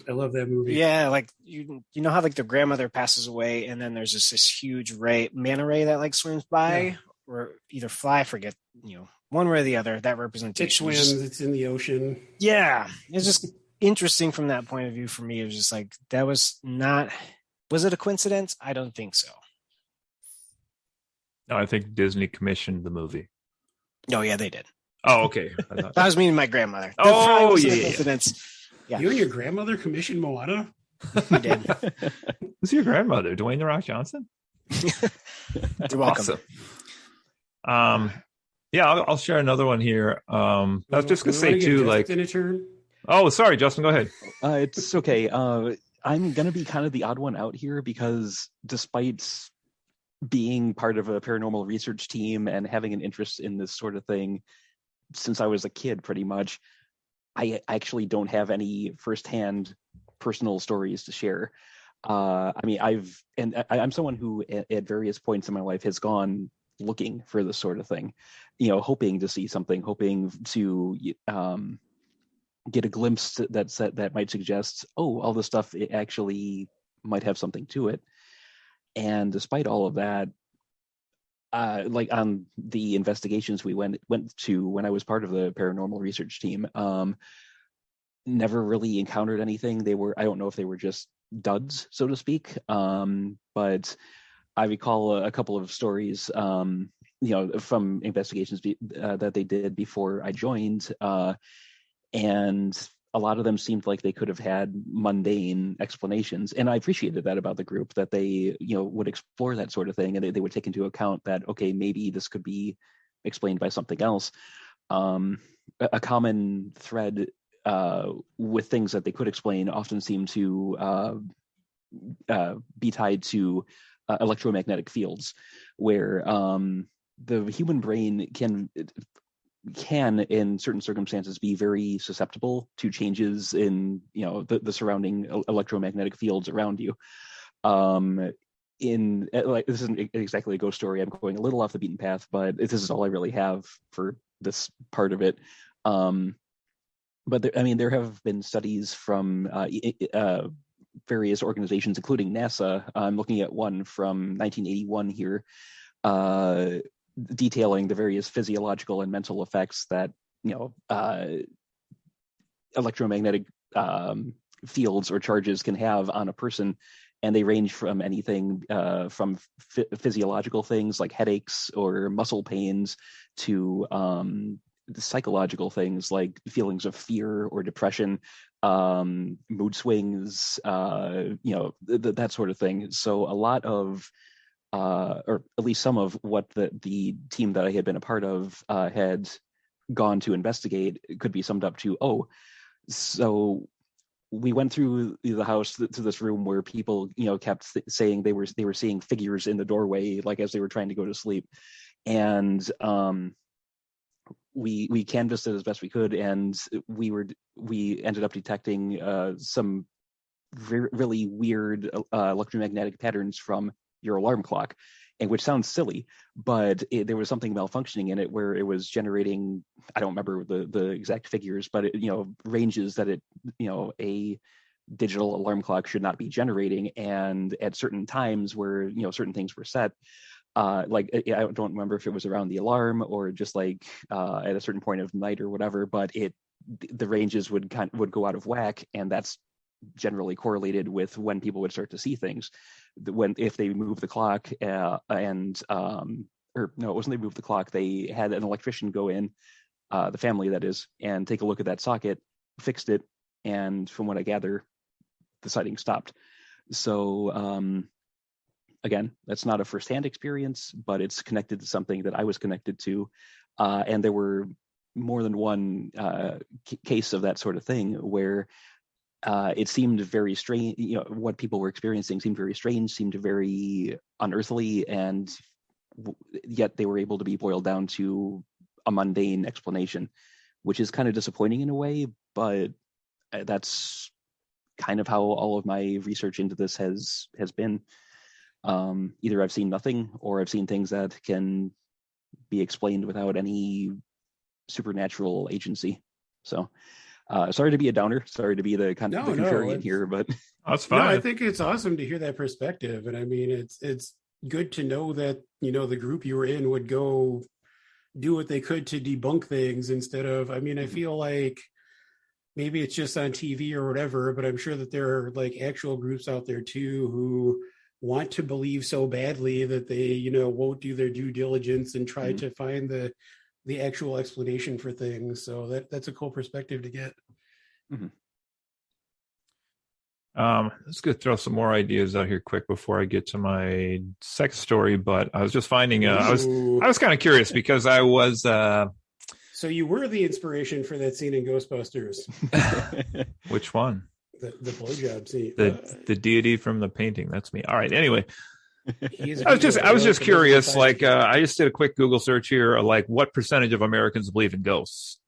I love that movie. Yeah, you know how the grandmother passes away, and then there's this huge manta ray that swims by, or either fly, I forget, one way or the other. That representation. It swims. It's in the ocean. Yeah, it's just interesting from that point of view. For me, it was just that was not. Was it a coincidence? I don't think so. No, I think Disney commissioned the movie. Oh yeah, they did. Oh, okay. That was me and my grandmother. Oh, yeah. Coincidence. Yeah. You and your grandmother commissioned Moana? We did. Who's your grandmother? Dwayne The Rock Johnson? You're welcome. Awesome. Yeah, I'll share another one here. I was just going to say too, in a turn. Oh, sorry, Justin, go ahead. It's okay. I'm going to be kind of the odd one out here, because despite being part of a paranormal research team and having an interest in this sort of thing since I was a kid, pretty much, I actually don't have any firsthand personal stories to share. I mean, I'm someone who at various points in my life has gone looking for this sort of thing, hoping to see something, hoping to get a glimpse that might suggest, oh, all this stuff, it actually might have something to it. And despite all of that, like on the investigations we went to when I was part of the paranormal research team, never really encountered anything. I don't know if they were just duds, so to speak. But I recall a couple of stories, from investigations that they did before I joined, and a lot of them seemed like they could have had mundane explanations. And I appreciated that about the group, that they, would explore that sort of thing, and they would take into account that, okay, maybe this could be explained by something else. A common thread with things that they could explain often seem to be tied to electromagnetic fields, where the human brain can in certain circumstances be very susceptible to changes in the surrounding electromagnetic fields around you. This isn't exactly a ghost story. I'm going a little off the beaten path, but this is all I really have for this part of it. But there have been studies from various organizations, including NASA. I'm looking at one from 1981 here, detailing the various physiological and mental effects that electromagnetic fields or charges can have on a person. And they range from anything from physiological things like headaches or muscle pains to psychological things like feelings of fear or depression, mood swings, that sort of thing. So a lot of, or at least some of what the team that I had been a part of had gone to investigate could be summed up to, so we went through the house to this room where people, kept saying they were seeing figures in the doorway, like as they were trying to go to sleep. And we canvassed it as best we could, and we ended up detecting some really weird electromagnetic patterns from your alarm clock, and which sounds silly, but there was something malfunctioning in it where it was generating, I don't remember the exact figures, but ranges that a digital alarm clock should not be generating. And at certain times where certain things were set, I don't remember if it was around the alarm or just like at a certain point of night or whatever, but the ranges would go out of whack, and that's generally correlated with when people would start to see things. If they move the clock, it wasn't they moved the clock, they had an electrician go in, the family that is, and take a look at that socket, fixed it, and from what I gather, the sighting stopped. So again, that's not a firsthand experience, but it's connected to something that I was connected to, and there were more than one case of that sort of thing where it seemed very strange. What people were experiencing seemed very strange, seemed very unearthly, and yet they were able to be boiled down to a mundane explanation, which is kind of disappointing in a way, but that's kind of how all of my research into this has been. Either I've seen nothing, or I've seen things that can be explained without any supernatural agency. So sorry to be a downer, sorry to be the kind of the contrarian here, but that's fine. No, I think it's awesome to hear that perspective. And I mean, it's good to know that, the group you were in would go do what they could to debunk things instead of, I feel like maybe it's just on TV or whatever, but I'm sure that there are like actual groups out there too who want to believe so badly that they, won't do their due diligence and try to find the actual explanation for things. So that's a cool perspective to get. Mm-hmm. Let's go throw some more ideas out here quick before I get to my sex story. But I was just finding, I was kind of curious because I was. So you were the inspiration for that scene in Ghostbusters. Which one? The blowjob scene. The deity from the painting. That's me. All right. Anyway. I was just curious. Like, I just did a quick Google search here, like what percentage of Americans believe in ghosts.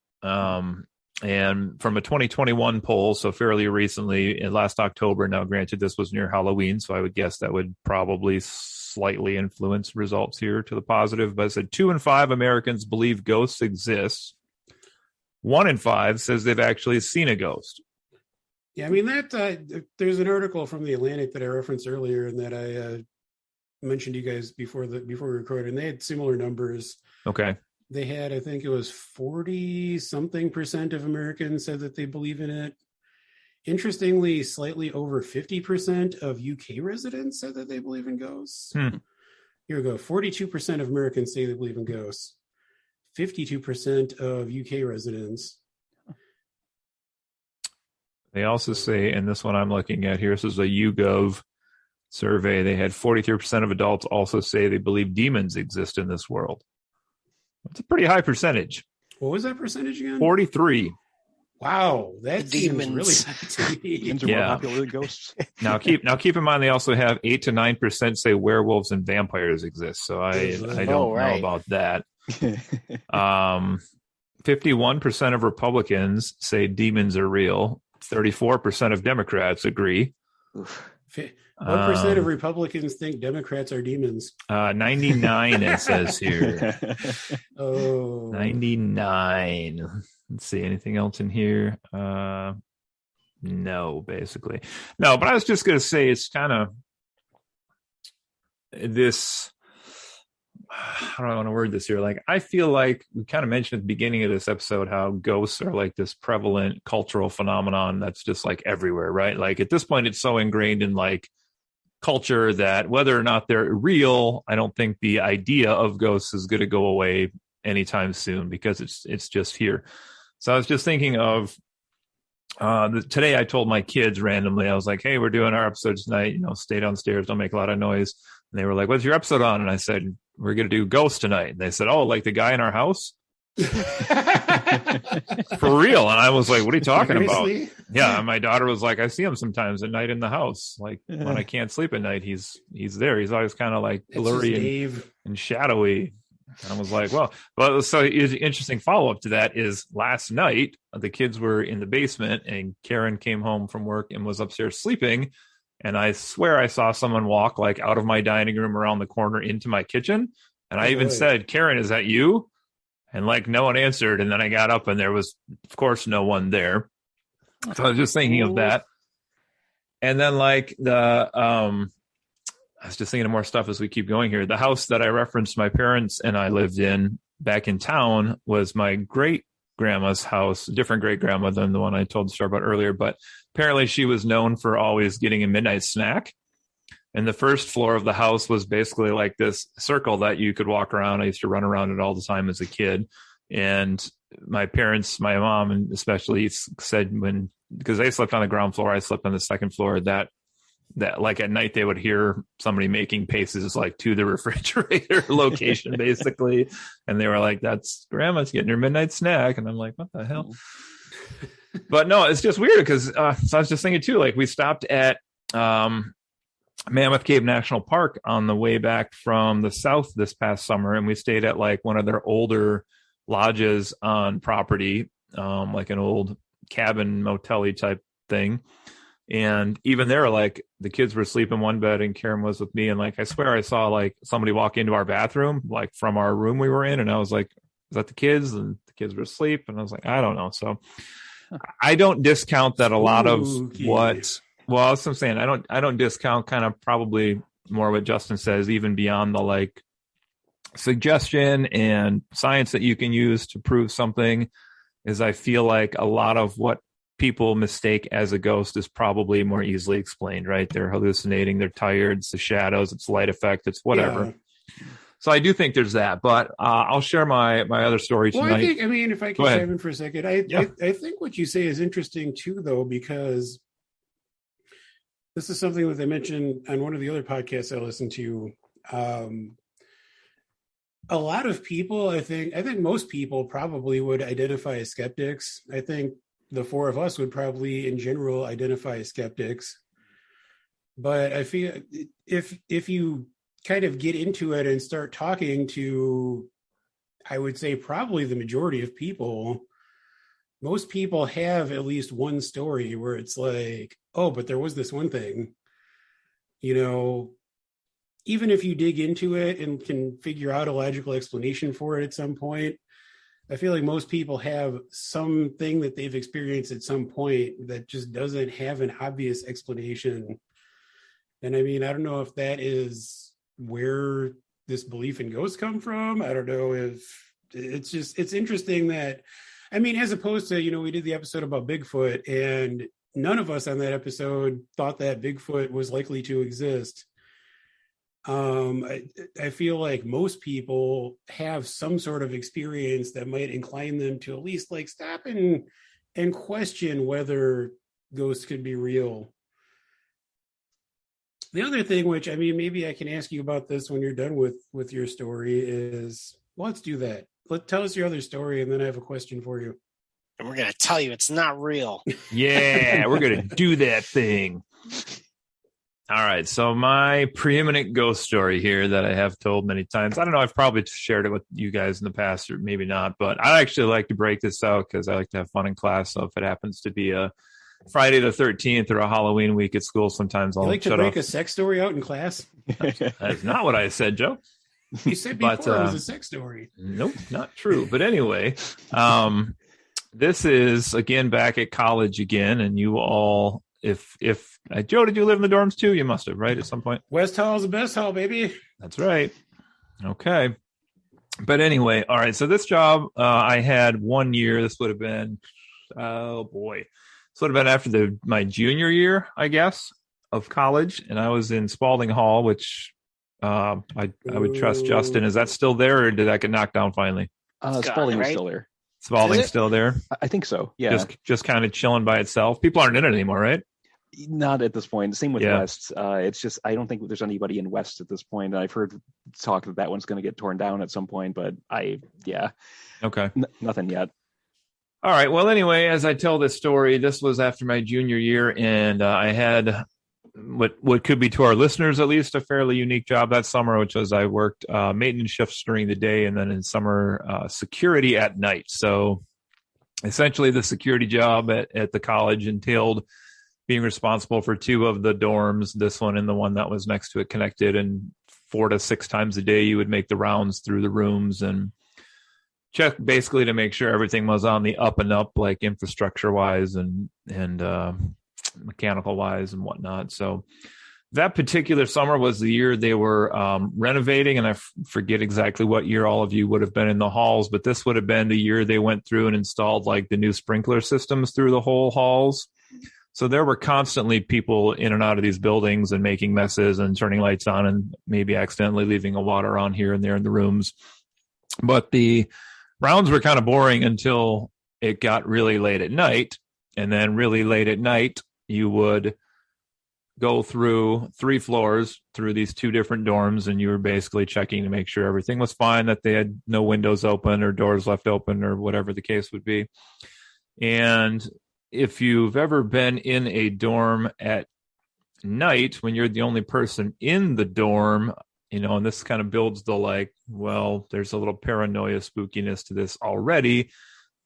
And from a 2021 poll, so fairly recently, in last October. Now, granted, this was near Halloween, so I would guess that would probably slightly influence results here to the positive. But it said 2 in 5 Americans believe ghosts exist. 1 in 5 says they've actually seen a ghost. Yeah, I mean that there's an article from the Atlantic that I referenced earlier and that I mentioned to you guys before we recorded, and they had similar numbers. Okay. They had, I think it was 40-something% of Americans said that they believe in it. Interestingly, slightly over 50% of UK residents said that they believe in ghosts. Here we go. 42% of Americans say they believe in ghosts. 52% of UK residents. They also say, and this one I'm looking at here, this is a YouGov survey. They had 43% of adults also say they believe demons exist in this world. That's a pretty high percentage. What was that percentage again? 43. Wow, that seems Demons. really high to me. Demons are more popular than ghosts. Now keep in mind they also have 8 to 9% say werewolves and vampires exist. So I don't know about that. 51% of Republicans say demons are real. 34% of Democrats agree. What percent of Republicans think Democrats are demons? 99, it says here. Oh, 99. Let's see, anything else in here? No, basically. No, but I was just going to say it's kind of this. How do I want to word this here? Like, I feel like we kind of mentioned at the beginning of this episode how ghosts are like this prevalent cultural phenomenon that's just like everywhere, right? Like at this point, it's so ingrained in like culture that whether or not they're real, I don't think the idea of ghosts is going to go away anytime soon because it's just here. So I was just thinking of today I told my kids randomly, I was like, hey, we're doing our episode tonight, stay downstairs, don't make a lot of noise. And they were like, what's your episode on? And I said, we're going to do ghosts tonight. And they said, oh, like the guy in our house? For real. And I was like, what are you talking Seriously? about? Yeah. And my daughter was like, I see him sometimes at night in the house. Like when I can't sleep at night, he's there. He's always kind of like blurry and shadowy. And I was like, well, so an interesting follow-up to that is last night, the kids were in the basement and Karen came home from work and was upstairs sleeping. And I swear I saw someone walk like out of my dining room around the corner into my kitchen. And I even said, Karen, is that you? And like no one answered. And then I got up and there was, of course, no one there. So I was just thinking of that. And then like I was just thinking of more stuff as we keep going here. The house that I referenced my parents and I lived in back in town was my great grandma's house, different great grandma than the one I told the story about earlier. But apparently she was known for always getting a midnight snack. And the first floor of the house was basically like this circle that you could walk around. I used to run around it all the time as a kid. And my parents, my mom, and especially said because they slept on the ground floor, I slept on the second floor, that like at night they would hear somebody making paces like to the refrigerator location basically. And they were like, that's grandma's getting her midnight snack. And I'm like, what the hell? But no, it's just weird because so I was just thinking too, like we stopped at Mammoth Cave National Park on the way back from the south this past summer. And we stayed at like one of their older lodges on property, like an old cabin motel-y type thing. And even there, like the kids were asleep in one bed and Karen was with me. And like, I swear I saw like somebody walk into our bathroom, like from our room we were in. And I was like, is that the kids? And the kids were asleep. And I was like, I don't know. So I don't discount that a lot of that's what I'm saying. I don't discount kind of probably more what Justin says, even beyond the like suggestion and science that you can use to prove something is I feel like a lot of what people mistake as a ghost is probably more easily explained, right? They're hallucinating, they're tired, it's the shadows, it's light effect, it's whatever. Yeah. So I do think there's that, but I'll share my other story tonight. Well, I mean, if I can chime in for a second, I think what you say is interesting too, though, because this is something that they mentioned on one of the other podcasts I listened to. A lot of people, I think most people probably would identify as skeptics. I think the four of us would probably, in general, identify as skeptics. But I feel if you kind of get into it and start talking to, I would say probably the majority of people, most people have at least one story where it's like, oh, but there was this one thing, even if you dig into it and can figure out a logical explanation for it at some point, I feel like most people have something that they've experienced at some point that just doesn't have an obvious explanation. And I mean, I don't know if that is where this belief in ghosts come from. I don't know if it's interesting that, I mean, as opposed to, we did the episode about Bigfoot, and none of us on that episode thought that Bigfoot was likely to exist. I feel like most people have some sort of experience that might incline them to at least like stop and question whether ghosts could be real. The other thing, which, I mean, maybe I can ask you about this when you're done with your story, is, let's do that. Tell us your other story, and then I have a question for you. And we're going to tell you it's not real. Yeah, we're going to do that thing. All right, so my preeminent ghost story here that I have told many times. I don't know, I've probably shared it with you guys in the past, or maybe not, but I actually like to break this out because I like to have fun in class. So if it happens to be a Friday the 13th or a Halloween week at school, sometimes I'll like to break a sex story out in class. That's not what I said, Joe. You said before it was a sex story. Nope, not true. But anyway, this is again back at college again, and you all, if Joe, did you live in the dorms too? You must have, right, at some point. West Hall's the best hall, baby. That's right. Okay. But anyway, all right. So this job I had 1 year. This would have been, oh boy, this would have been after my junior year, I guess, of college, and I was in Spalding Hall, which I would trust Justin. Is that still there, or did that get knocked down finally? Spalding is still there. Spalding's still there? I think so. Yeah. Just kind of chilling by itself. People aren't in it anymore, right? Not at this point. Same with West. It's just, I don't think there's anybody in West at this point. I've heard talk that one's going to get torn down at some point, but Okay. Nothing yet. All right. Well, anyway, as I tell this story, this was after my junior year, and I had what could be, to our listeners at least, a fairly unique job that summer, which was I worked maintenance shifts during the day, and then in summer security at night. So essentially the security job at the college entailed being responsible for two of the dorms, this one and the one that was next to it connected, and 4 to 6 times a day you would make the rounds through the rooms and check basically to make sure everything was on the up and up, like infrastructure wise and mechanical wise and whatnot. So that particular summer was the year they were renovating, and I forget exactly what year all of you would have been in the halls, but this would have been the year they went through and installed like the new sprinkler systems through the whole halls. So there were constantly people in and out of these buildings and making messes and turning lights on and maybe accidentally leaving a water on here and there in the rooms. But the rounds were kind of boring until it got really late at night. And then really late at night, you would go through 3 floors through these 2 different dorms, and you were basically checking to make sure everything was fine, that they had no windows open or doors left open or whatever the case would be. And if you've ever been in a dorm at night when you're the only person in the dorm, and this kind of builds the like, well, there's a little paranoia spookiness to this already,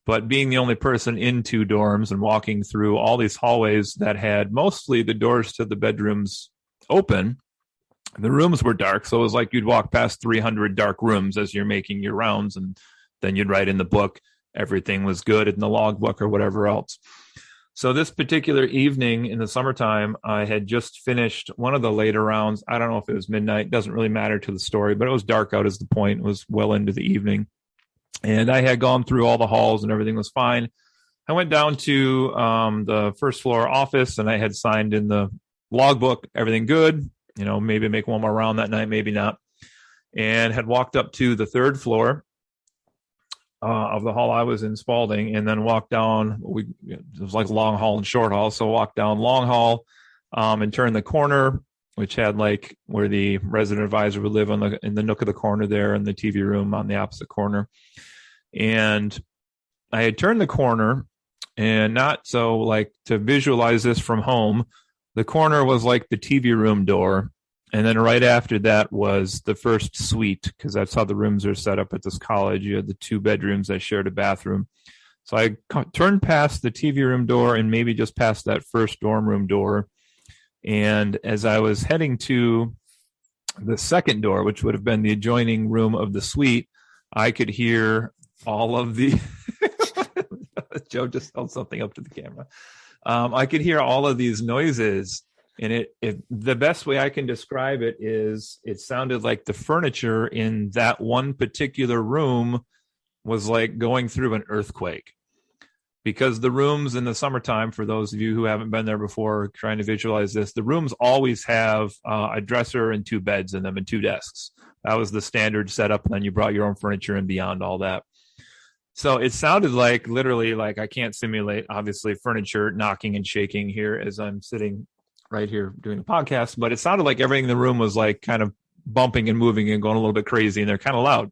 but being the only person in 2 dorms and walking through all these hallways that had mostly the doors to the bedrooms open, the rooms were dark. So it was like you'd walk past 300 dark rooms as you're making your rounds, and then you'd write in the book, everything was good in the logbook or whatever else. So this particular evening in the summertime, I had just finished one of the later rounds. I don't know if it was midnight. Doesn't really matter to the story, but it was dark out is the point. It was well into the evening. And I had gone through all the halls and everything was fine. I went down to the first floor office, and I had signed in the logbook, everything good. Maybe make one more round that night, maybe not. And had walked up to the 3rd floor of the hall I was in, Spalding, and then walked down. It was like long hall and short hall. So walked down long hall and turned the corner, which had like where the resident advisor would live in the nook of the corner there, and the TV room on the opposite corner. And I had turned the corner, and not so like to visualize this from home, the corner was like the TV room door. And then right after that was the first suite, because that's how the rooms are set up at this college. You had the 2 bedrooms that shared a bathroom. So I turned past the TV room door and maybe just past that first dorm room door. And as I was heading to the second door, which would have been the adjoining room of the suite, I could hear all of the Joe just held something up to the camera. I could hear all of these noises, and the best way I can describe it is it sounded like the furniture in that one particular room was like going through an earthquake. Because the rooms in the summertime, for those of you who haven't been there before, trying to visualize this, the rooms always have a dresser and 2 beds in them and 2 desks. That was the standard setup. And then you brought your own furniture and beyond all that. So it sounded like, literally, like, I can't simulate, obviously, furniture knocking and shaking here as I'm sitting right here doing the podcast, but it sounded like everything in the room was like kind of bumping and moving and going a little bit crazy, and they're kind of loud.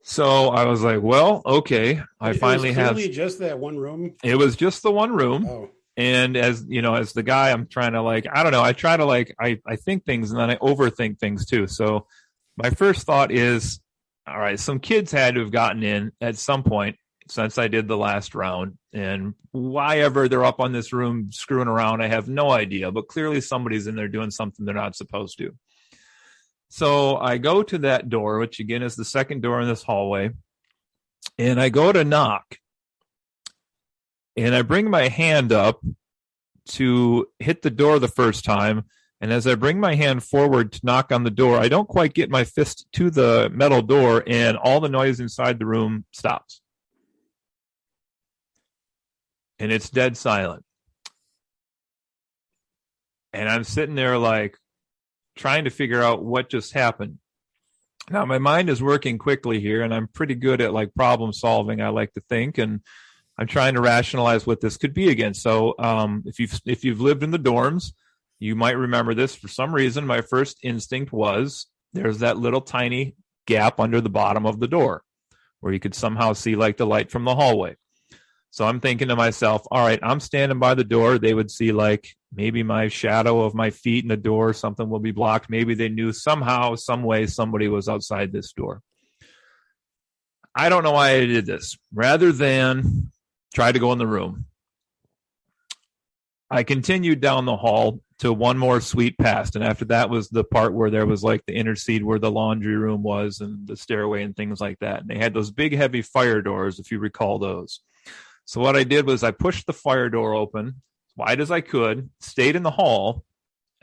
So I was like, well, okay, I finally have just that one room. It was just the one room. Oh. And as you know, as the guy, I'm trying to I don't know, I try to I think things and then I overthink things too. So my first thought is, all right, some kids had to have gotten in at some point since I did the last round, and why ever they're up on this room screwing around, I have no idea, but clearly somebody's in there doing something they're not supposed to. So I go to that door, which again is the second door in this hallway, and I go to knock, and I bring my hand up to hit the door the first time, and as I bring my hand forward to knock on the door, I don't quite get my fist to the metal door, and all the noise inside the room stops. And it's dead silent. And I'm sitting there trying to figure out what just happened. Now, my mind is working quickly here, and I'm pretty good at problem solving, I like to think, and I'm trying to rationalize what this could be again. So if you've lived in the dorms, you might remember this. For some reason, my first instinct was there's that little tiny gap under the bottom of the door where you could somehow see the light from the hallway. So I'm thinking to myself, all right, I'm standing by the door. They would see maybe my shadow of my feet in the door, something will be blocked. Maybe they knew somehow, some way somebody was outside this door. I don't know why I did this. Rather than try to go in the room, I continued down the hall to one more suite past. And after that was the part where there was the inner seat where the laundry room was and the stairway and things like that. And they had those big, heavy fire doors, if you recall those. So what I did was I pushed the fire door open as wide as I could, stayed in the hall,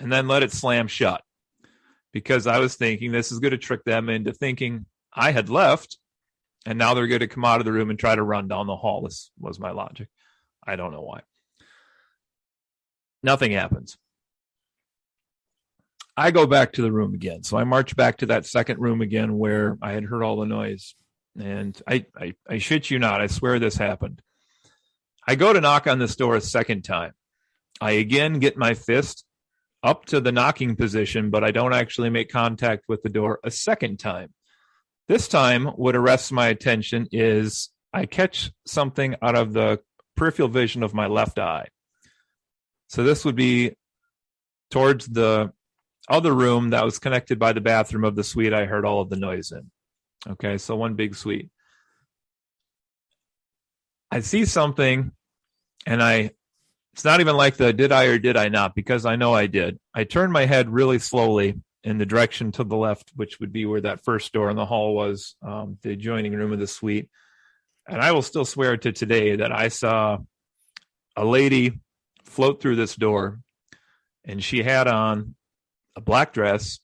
and then let it slam shut. Because I was thinking this is going to trick them into thinking I had left, and now they're going to come out of the room and try to run down the hall. This was my logic. I don't know why. Nothing happens. I go back to the room again. So I march back to that second room again where I had heard all the noise. And I shit you not, I swear this happened. I go to knock on this door a second time. I again get my fist up to the knocking position, but I don't actually make contact with the door a second time. This time, what arrests my attention is I catch something out of the peripheral vision of my left eye. So this would be towards the other room that was connected by the bathroom of the suite I heard all of the noise in. Okay, so one big suite. I see something, and it's not even like the did I or did I not, because I know I did. I turned my head really slowly in the direction to the left, which would be where that first door in the hall was, the adjoining room of the suite. And I will still swear to today that I saw a lady float through this door, and she had on a black dress,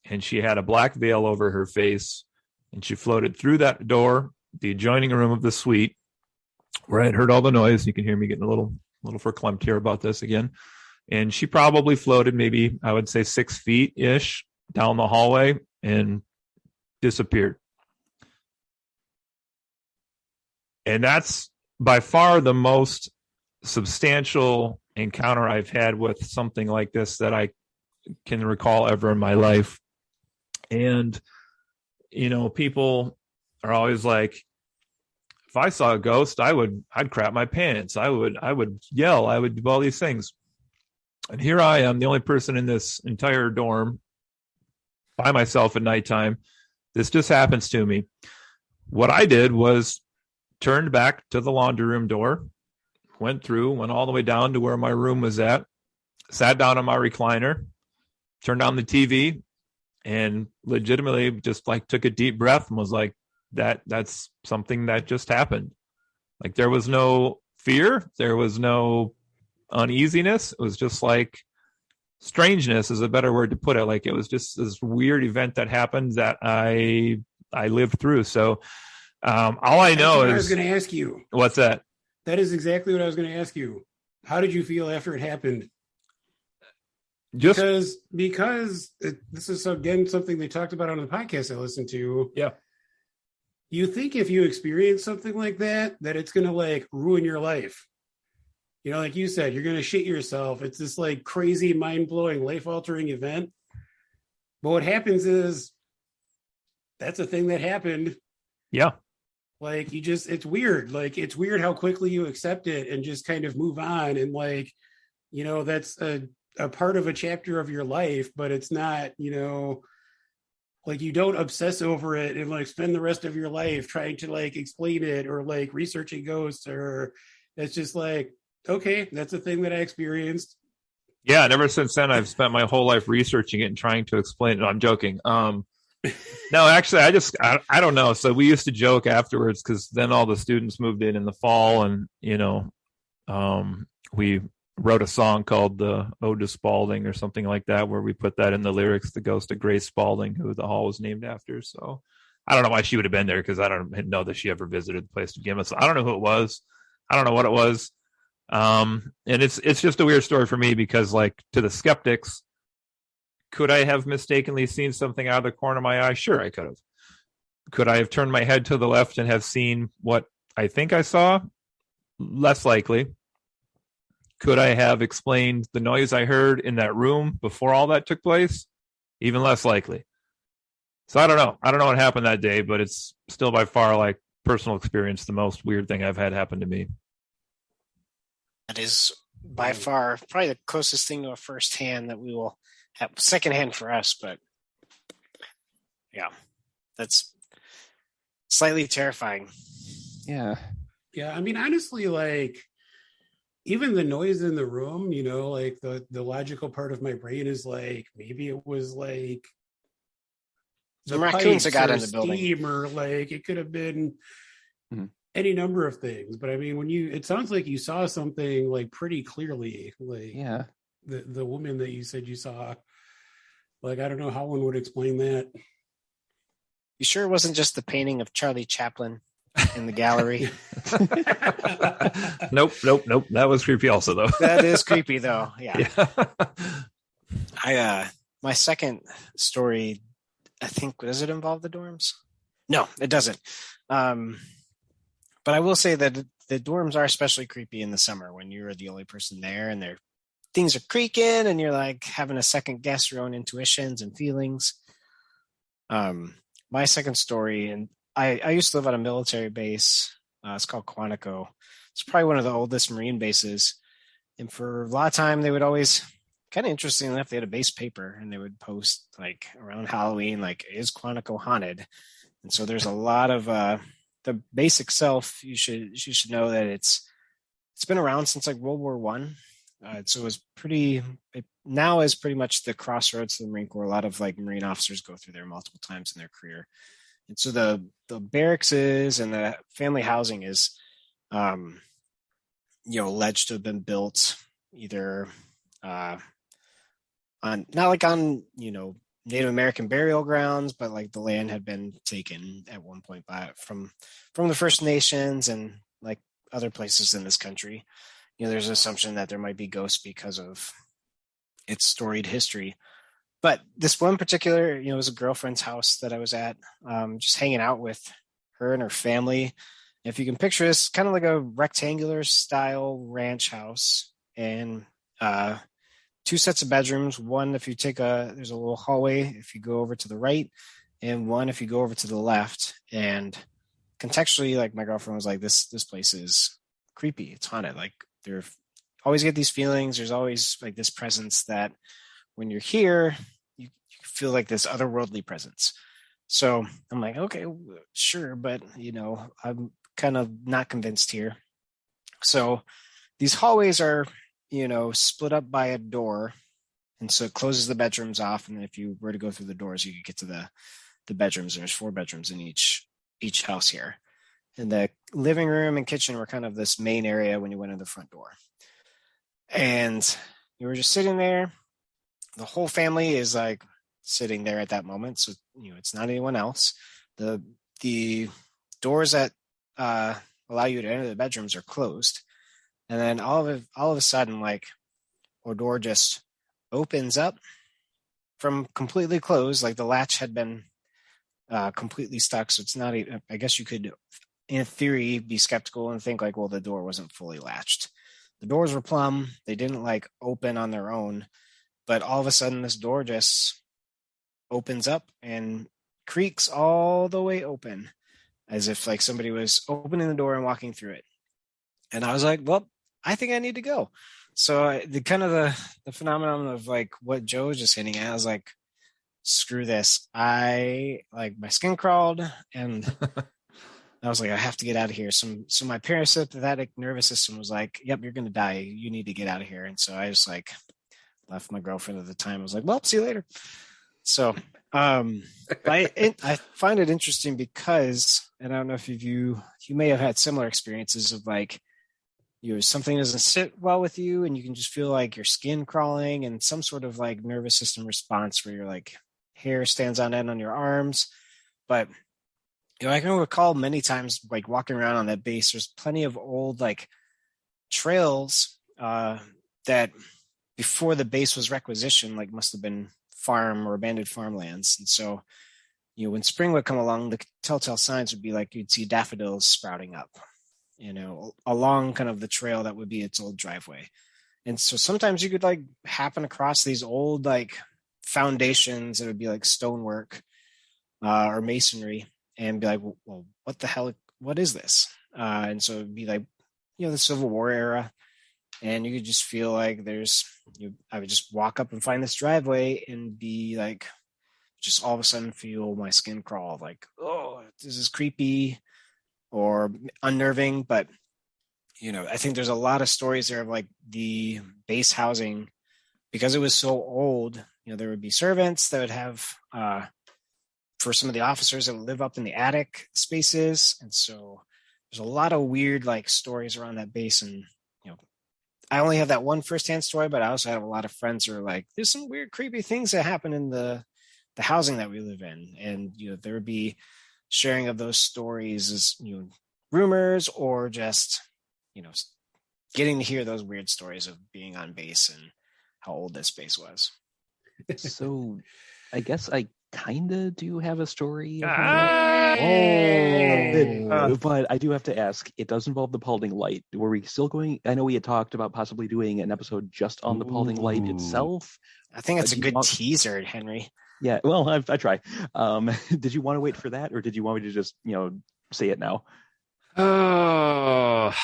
and she had a black veil over her face, and she floated through that door, the adjoining room of the suite, where I had heard all the noise. You can hear me getting a little verklempt here about this again. And she probably floated maybe, I would say 6 feet-ish down the hallway and disappeared. And that's by far the most substantial encounter I've had with something like this that I can recall ever in my life. And, people are always like, if I saw a ghost, I'd crap my pants. I would yell. I would do all these things. And here I am, the only person in this entire dorm by myself at nighttime. This just happens to me. What I did was turned back to the laundry room door, went all the way down to where my room was at, sat down on my recliner, turned on the TV, and legitimately just took a deep breath and was like, that's something that just happened. Like there was no fear, there was no uneasiness. It was just like strangeness is a better word to put it. Like it was just this weird event that happened that I lived through. So all I know is I was going to ask you. What's that? That is exactly what I was going to ask you. How did you feel after it happened? Because this is again something they talked about on the podcast I listened to. Yeah. You think if you experience something like that it's going to like ruin your life. You know, like you said, you're going to shit yourself. It's this like crazy, mind-blowing, life-altering event. But what happens is that's a thing that happened. Yeah. Like it's weird. Like it's weird how quickly you accept it and just kind of move on. And like, you know, that's a part of a chapter of your life, but it's not, you know, like you don't obsess over it and like spend the rest of your life trying to like explain it or like researching ghosts, or it's just like, okay, that's a thing that I experienced. Yeah. And ever since then, I've spent my whole life researching it and trying to explain it. No, I'm joking. No, actually, I don't know. So we used to joke afterwards because then all the students moved in the fall, and you know, we wrote a song called the Ode to Spalding or something like that, where we put that in the lyrics, the ghost of Grace Spalding, who the hall was named after. So I don't know why she would have been there, because I don't know that she ever visited the place to begin with. So I don't know who it was. I don't know what it was. And it's just a weird story for me because, like, to the skeptics, could I have mistakenly seen something out of the corner of my eye? Sure, I could have. Could I have turned my head to the left and have seen what I think I saw? Less likely. Could I have explained the noise I heard in that room before all that took place? Even less likely. So I don't know. I don't know what happened that day, but it's still by far, like, personal experience, the most weird thing I've had happen to me. That is by far probably the closest thing to a firsthand that we will have. Secondhand for us, but yeah, that's slightly terrifying. Yeah. Yeah, I mean, honestly, like, even the noise in the room, you know, like the logical part of my brain is like, maybe it was like the raccoons that got in the steam, building, or like it could have been any number of things. But I mean, it sounds like you saw something like pretty clearly, like the woman that you said you saw. Like, I don't know how one would explain that. You sure it wasn't just the painting of Charlie Chaplin in the gallery? Nope. That was creepy also, though. That is creepy, though. Yeah. My second story, I think, does it involve the dorms? No, it doesn't. But I will say that the dorms are especially creepy in the summer when you're the only person there and things are creaking and you're like having a second guess your own intuitions and feelings. My second story, and I used to live on a military base. It's called Quantico. It's probably one of the oldest Marine bases. And for a lot of time, they would always, kind of interesting enough, they had a base paper and they would post like around Halloween, like, is Quantico haunted? And so there's a lot of the base itself. You should know that it's been around since like World War One. So it now is pretty much the crossroads to the Marine Corps. A lot of like Marine officers go through there multiple times in their career. And so the barracks and the family housing is, alleged to have been built either not on Native American burial grounds, but like the land had been taken at one point from the First Nations and like other places in this country. There's an assumption that there might be ghosts because of its storied history. But this one particular, was a girlfriend's house that I was at, just hanging out with her and her family. If you can picture this, kind of like a rectangular style ranch house, and two sets of bedrooms. One, if you there's a little hallway if you go over to the right, and one if you go over to the left. And contextually, like, my girlfriend was like, this place is creepy. It's haunted. Like, there always get these feelings. There's always like this presence that when you're here, you feel like this otherworldly presence. So I'm like, okay, sure. But, I'm kind of not convinced here. So these hallways are, split up by a door. And so it closes the bedrooms off. And then if you were to go through the doors, you could get to the bedrooms. There's 4 bedrooms in each beach house here. And the living room and kitchen were kind of this main area when you went in the front door. And you were just sitting there. The whole family is like sitting there at that moment. So, it's not anyone else. The doors that allow you to enter the bedrooms are closed. And then all of a sudden, like, our door just opens up from completely closed. Like the latch had been completely stuck. So it's not even, I guess you could, in theory, be skeptical and think like, well, the door wasn't fully latched. The doors were plumb. They didn't like open on their own. But all of a sudden, this door just opens up and creaks all the way open, as if like somebody was opening the door and walking through it. And I was like, well, I think I need to go. So the phenomenon of like what Joe was just hinting at, I was like, screw this. My skin crawled and I was like, I have to get out of here. So my parasympathetic nervous system was like, yep, you're going to die. You need to get out of here. And so I just like left my girlfriend at the time. I was like, well, see you later. So I find it interesting because, and I don't know if you may have had similar experiences of like, something doesn't sit well with you and you can just feel like your skin crawling and some sort of like nervous system response where your like hair stands on end on your arms. But I can recall many times like walking around on that base, there's plenty of old like trails that before the base was requisitioned, like must have been farm or abandoned farmlands. And so, when spring would come along, the telltale signs would be like you'd see daffodils sprouting up, along kind of the trail that would be its old driveway. And so sometimes you could like happen across these old like foundations that would be like stonework or masonry and be like, well, what the hell, what is this? And so it'd be like, the Civil War era. And you could just feel like I would just walk up and find this driveway and be like, just all of a sudden feel my skin crawl like, oh, this is creepy or unnerving. But, I think there's a lot of stories there of like the base housing, because it was so old, there would be servants that would have, for some of the officers that would live up in the attic spaces. And so there's a lot of weird like stories around that base. And, I only have that one firsthand story, but I also have a lot of friends who are like, there's some weird, creepy things that happen in the housing that we live in. And, there would be sharing of those stories as, rumors or just, getting to hear those weird stories of being on base and how old this base was. So I guess I kind of do have a story. But I do have to ask, it does involve the Paulding Light. Were we still going? I know we had talked about possibly doing an episode just on the Paulding Light itself. I think that's a good teaser, Henry. Yeah, well, I try. Did you want to wait for that, or did you want me to just, say it now? Oh,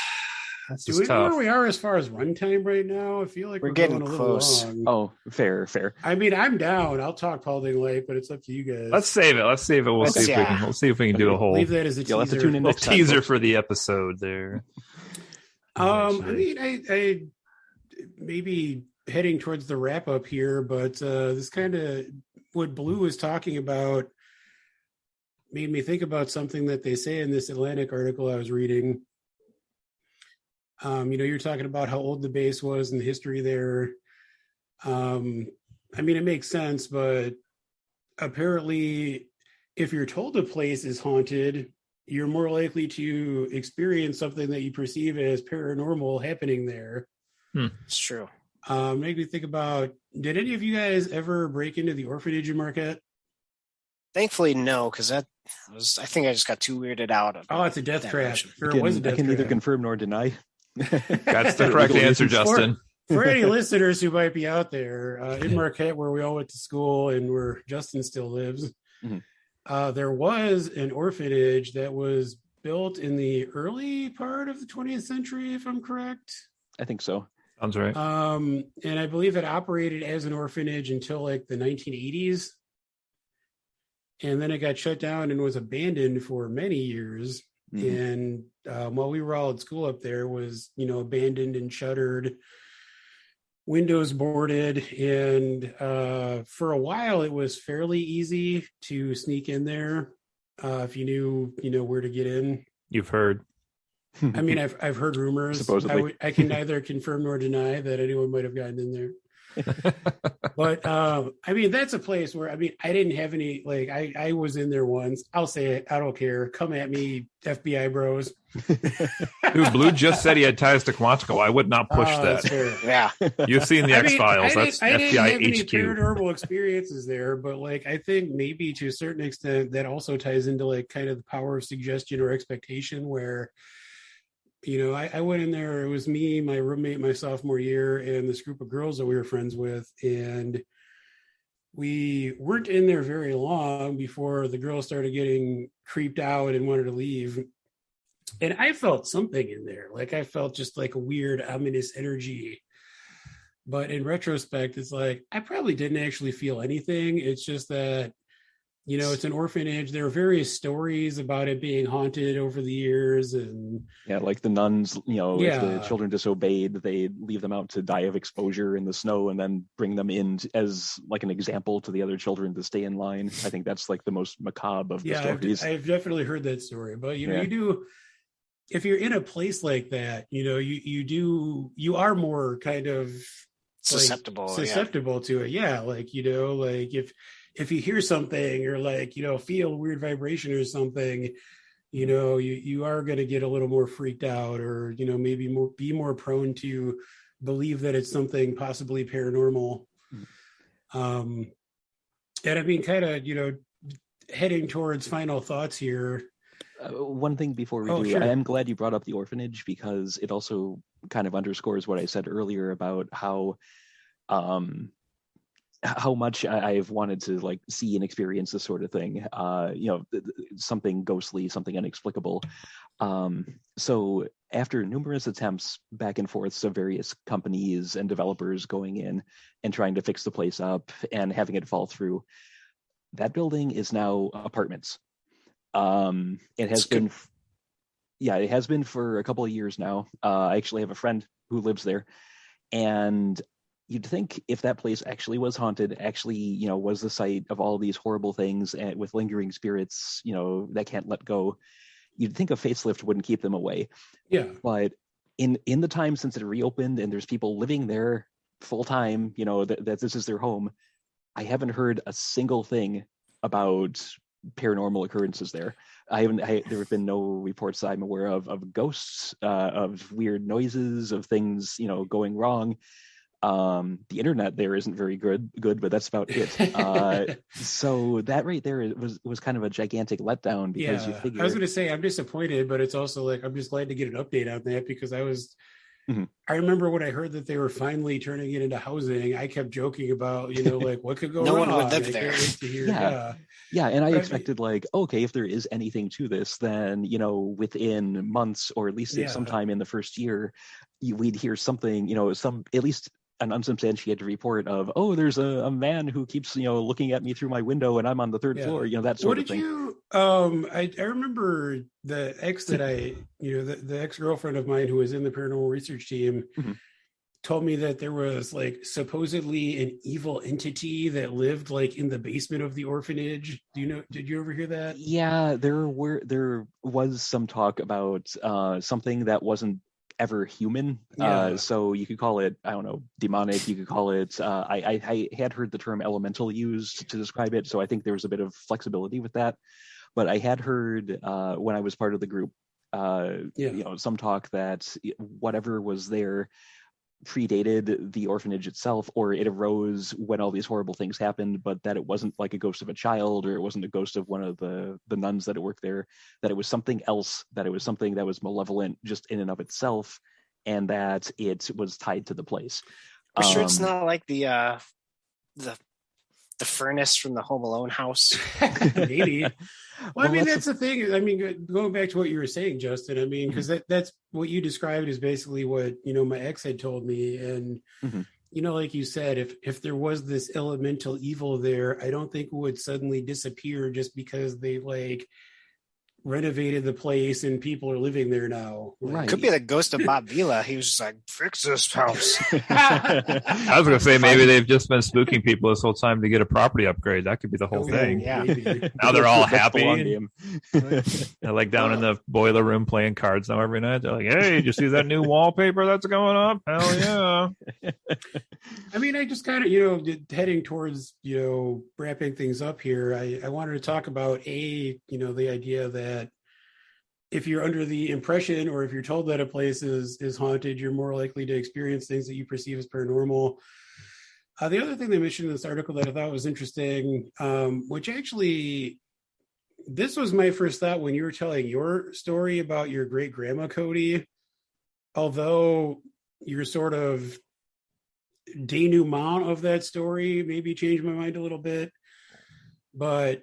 that's Do we know where we are as far as runtime right now? I feel like we're getting going a close. little long. Oh, fair. I mean, I'm down. I'll talk Paulding Light, but it's up to you guys. Let's save it. We'll see if we can do a whole. Leave that as a teaser. You'll have to tune in next time, teaser for the episode there. I mean, I maybe heading towards the wrap up here, but this kind of what Blue was talking about made me think about something that they say in this Atlantic article I was reading. You're talking about how old the base was and the history there. I mean, it makes sense, but apparently if you're told a place is haunted, you're more likely to experience something that you perceive as paranormal happening there. It's true. Make me think about, did any of you guys ever break into the orphanage in Marquette? Thankfully, no, because I think I just got too weirded out. Oh, it's a death trap. I can neither confirm nor deny. That's the correct answer, Justin. For any listeners who might be out there, in Marquette, where we all went to school and where Justin still lives, there was an orphanage that was built in the early part of the 20th century, if I'm correct. I think so. Sounds right. And I believe it operated as an orphanage until like the 1980s. And then it got shut down and was abandoned for many years. And while we were all at school up there, was abandoned and shuttered, windows boarded, and for a while it was fairly easy to sneak in there. If you knew, where to get in. You've heard. I mean, I've heard rumors. Supposedly. I can neither confirm nor deny that anyone might have gotten in there. But I mean, that's a place where, I mean, I didn't have any, like, I was in there once. I'll say it. I don't care. Come at me, FBI bros. Dude, Blue just said he had ties to Quantico. I would not push That's that. fair. Yeah. You've seen the X-Files. That's I didn't have any FBI HQ. paranormal experiences there, but like I think maybe to a certain extent that also ties into like kind of the power of suggestion or expectation where, I went in there, it was me, my roommate, my sophomore year, and this group of girls that we were friends with. And we weren't in there very long before the girls started getting creeped out and wanted to leave. And I felt something in there. Like I felt just like a weird, ominous energy. But in retrospect, it's like, I probably didn't actually feel anything. It's just that, it's an orphanage. There are various stories about it being haunted over the years. And yeah, like the nuns, if Yeah. the children disobeyed, they leave them out to die of exposure in the snow and then bring them in as like an example to the other children to stay in line. I think that's like the most macabre of the yeah, stories. I've definitely heard that story. But, Yeah. you do, if you're in a place like that, you are more kind of Susceptible. to it. Yeah. Like, like if you hear something or like, feel a weird vibration or something, you are going to get a little more freaked out or, maybe be more prone to believe that it's something possibly paranormal. And I mean, kind of, heading towards final thoughts here. One thing before we do, sure. I am glad you brought up the orphanage because it also kind of underscores what I said earlier about how much I've wanted to like see and experience this sort of thing, something ghostly, something inexplicable. So after numerous attempts back and forths of various companies and developers going in and trying to fix the place up and having it fall through, that building is now apartments. It has been, it has been for a couple of years now. I actually have a friend who lives there, and you'd think if that place actually was haunted, was the site of all these horrible things and with lingering spirits, that can't let go, you'd think a facelift wouldn't keep them away. Yeah. But in the time since it reopened and there's people living there full time, that this is their home, I haven't heard a single thing about paranormal occurrences there. There have been no reports that I'm aware of ghosts, of weird noises, of things, going wrong. The internet there isn't very good, but that's about it. So that right there was kind of a gigantic letdown because you figure. I was going to say I'm disappointed, but it's also like I'm just glad to get an update on that because I was. Mm-hmm. I remember when I heard that they were finally turning it into housing. I kept joking about, like what could go wrong. No one would live there. Yeah, and I expected like, okay, if there is anything to this, then within months or at least sometime in the first year, we'd hear something, at least an unsubstantiated report of, there's a man who keeps looking at me through my window and I'm on the third floor, that sort of thing. I remember the ex that the ex-girlfriend of mine who was in the paranormal research team told me that there was like supposedly an evil entity that lived like in the basement of the orphanage. Did you ever hear that? Yeah, there was some talk about something that wasn't ever human. So you could call it, I don't know, demonic. You could call it, I had heard the term elemental used to describe it. So I think there was a bit of flexibility with that. But I had heard when I was part of the group, some talk that whatever was there predated the orphanage itself, or it arose when all these horrible things happened, but that it wasn't like a ghost of a child, or it wasn't a ghost of one of the nuns that worked there, that it was something else, that it was something that was malevolent just in and of itself, and that it was tied to the place. I'm sure it's not like the furnace from the Home Alone house. Maybe. Well, I mean, that's the thing. I mean, going back to what you were saying, Justin, I mean, because that's what you described is basically what, my ex had told me. And, like you said, if there was this elemental evil there, I don't think it would suddenly disappear just because they like renovated the place and people are living there now. Right. Could be the ghost of Bob Vila. He was just like, fix this house. I was going to say maybe they've just been spooking people this whole time to get a property upgrade. That could be the whole thing. Yeah. Maybe. Now they're all That's the long happy. game. They're like down in the boiler room playing cards now every night. They're like, "Hey, did you see that new wallpaper that's going up? Hell yeah!" I mean, I just kind of, heading towards, wrapping things up here. I wanted to talk about the idea that if you're under the impression or if you're told that a place is haunted, you're more likely to experience things that you perceive as paranormal. The other thing they mentioned in this article that I thought was interesting, which actually, this was my first thought when you were telling your story about your great grandma, Cody, although your sort of denouement of that story maybe changed my mind a little bit. But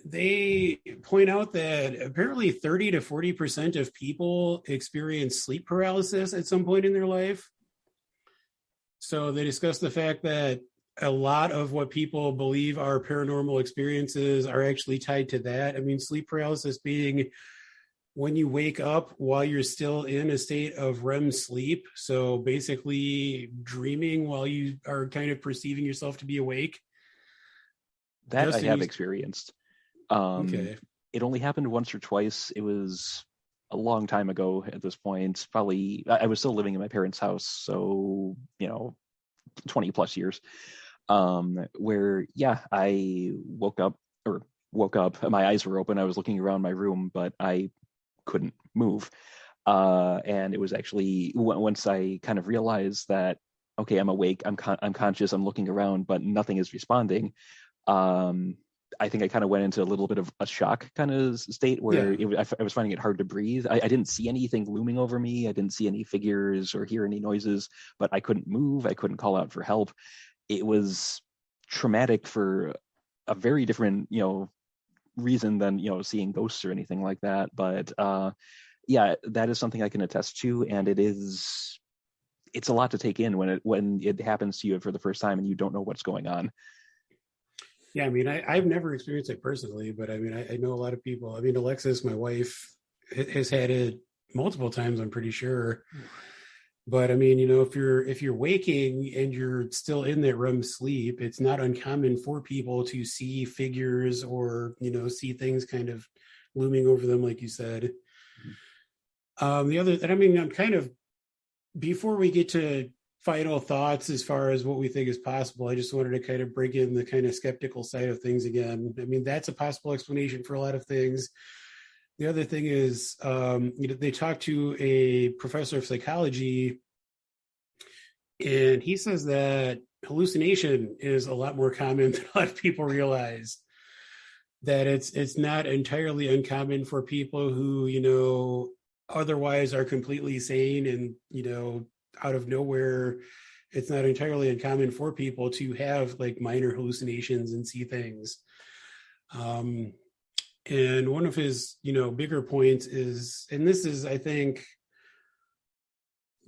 they point out that apparently 30 to 40% of people experience sleep paralysis at some point in their life. So they discuss the fact that a lot of what people believe are paranormal experiences are actually tied to that. I mean, sleep paralysis being when you wake up while you're still in a state of REM sleep. So basically dreaming while you are kind of perceiving yourself to be awake. That Justin, I have experienced. Okay. It only happened once or twice. It was a long time ago at this point. Probably, I was still living in my parents' house, so 20 plus years. Where I woke up, my eyes were open. I was looking around my room, but I couldn't move. And it was actually once I kind of realized that, okay, I'm awake, I'm conscious, I'm looking around, but nothing is responding. I think I kind of went into a little bit of a shock kind of state where I was finding it hard to breathe. I didn't see anything looming over me. I didn't see any figures or hear any noises, but I couldn't move. I couldn't call out for help. It was traumatic for a very different, reason than, seeing ghosts or anything like that. But that is something I can attest to. And it's a lot to take in when it happens to you for the first time and you don't know what's going on. Yeah, I mean, I've never experienced it personally, but I mean, I know a lot of people. I mean, Alexis, my wife, has had it multiple times, I'm pretty sure. But I mean, if you're waking and you're still in that REM sleep, it's not uncommon for people to see figures or, see things kind of looming over them, like you said. I'm kind of, before we get to final thoughts as far as what we think is possible, I just wanted to kind of bring in the kind of skeptical side of things again. I mean, that's a possible explanation for a lot of things. The other thing is, they talked to a professor of psychology, and he says that hallucination is a lot more common than a lot of people realize. That it's not entirely uncommon for people who, otherwise are completely sane and, out of nowhere, it's not entirely uncommon for people to have like minor hallucinations and see things. And one of his, bigger points is, and this is, I think,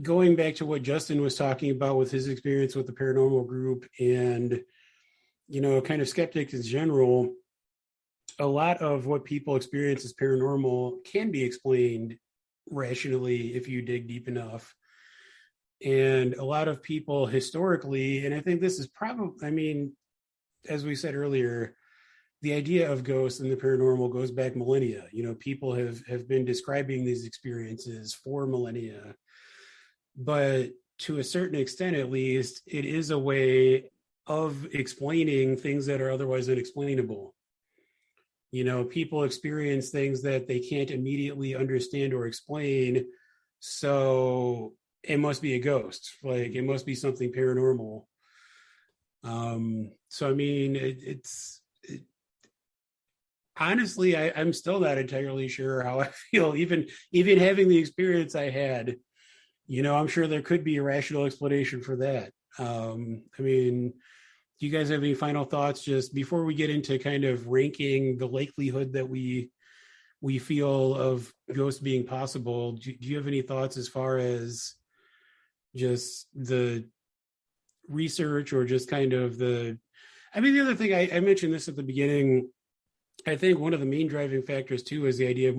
going back to what Justin was talking about with his experience with the paranormal group and, kind of skeptics in general, a lot of what people experience as paranormal can be explained rationally if you dig deep enough. And a lot of people historically, and I think this is probably, I mean, as we said earlier, the idea of ghosts and the paranormal goes back millennia. People have been describing these experiences for millennia. But to a certain extent, at least, it is a way of explaining things that are otherwise unexplainable. People experience things that they can't immediately understand or explain. So it must be a ghost. Like, it must be something paranormal. So, I mean, honestly, I'm still not entirely sure how I feel, even having the experience I had. I'm sure there could be a rational explanation for that. I mean, do you guys have any final thoughts just before we get into kind of ranking the likelihood that we feel of ghosts being possible? Do you have any thoughts as far as just the research or just kind of the other thing I mentioned this at the beginning I think one of the main driving factors too is the idea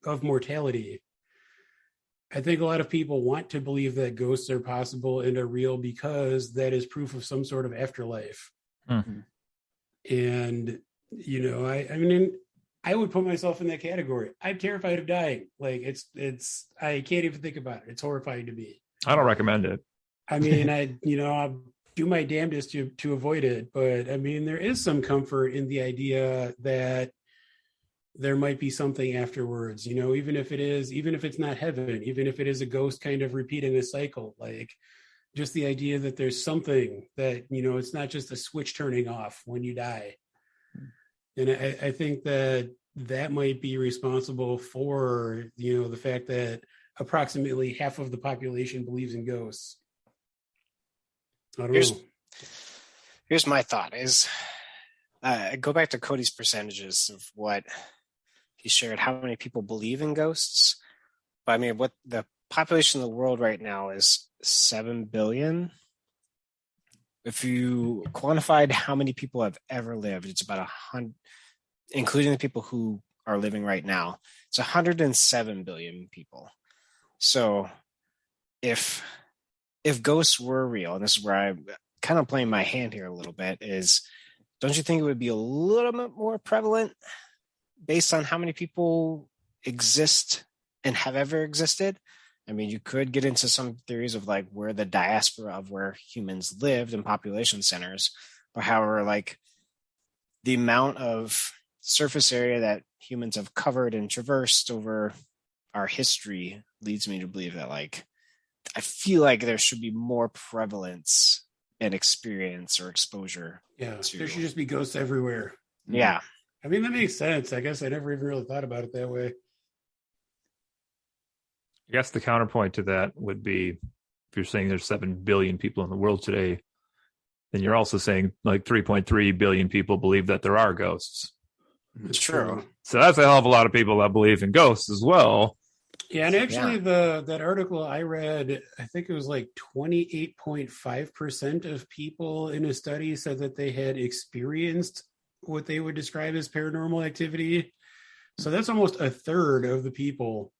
of mortality. I think a lot of people want to believe that ghosts are possible and are real because that is proof of some sort of afterlife. Mm-hmm. And I mean, I would put myself in that category. I'm terrified of dying. Like it's I can't even think about it. It's horrifying to me. I don't recommend it. I mean, I'll do my damnedest to avoid it, but I mean, there is some comfort in the idea that there might be something afterwards, even if it's not heaven, even if it is a ghost kind of repeating a cycle, like just the idea that there's something that, it's not just a switch turning off when you die. And I think that might be responsible for, the fact that approximately half of the population believes in ghosts. I don't know. Here's my thought is, go back to Cody's percentages of what he shared, how many people believe in ghosts. But I mean, what the population of the world right now is 7 billion. If you quantified how many people have ever lived, it's about 100, including the people who are living right now. It's 107 billion people. So if ghosts were real, and this is where I'm kind of playing my hand here a little bit, is don't you think it would be a little bit more prevalent based on how many people exist and have ever existed? I mean, you could get into some theories of like where the diaspora of where humans lived in population centers, but however, like the amount of surface area that humans have covered and traversed over our history leads me to believe that, like, I feel like there should be more prevalence and experience or exposure. Yeah, there should just be ghosts everywhere. Yeah. I mean, that makes sense. I guess I never even really thought about it that way. I guess the counterpoint to that would be, if you're saying there's 7 billion people in the world today, then you're also saying like 3.3 billion people believe that there are ghosts. It's true. So that's a hell of a lot of people that believe in ghosts as well. Yeah, and actually that article I read, I think it was like 28.5% of people in a study said that they had experienced what they would describe as paranormal activity. So that's almost a third of the people.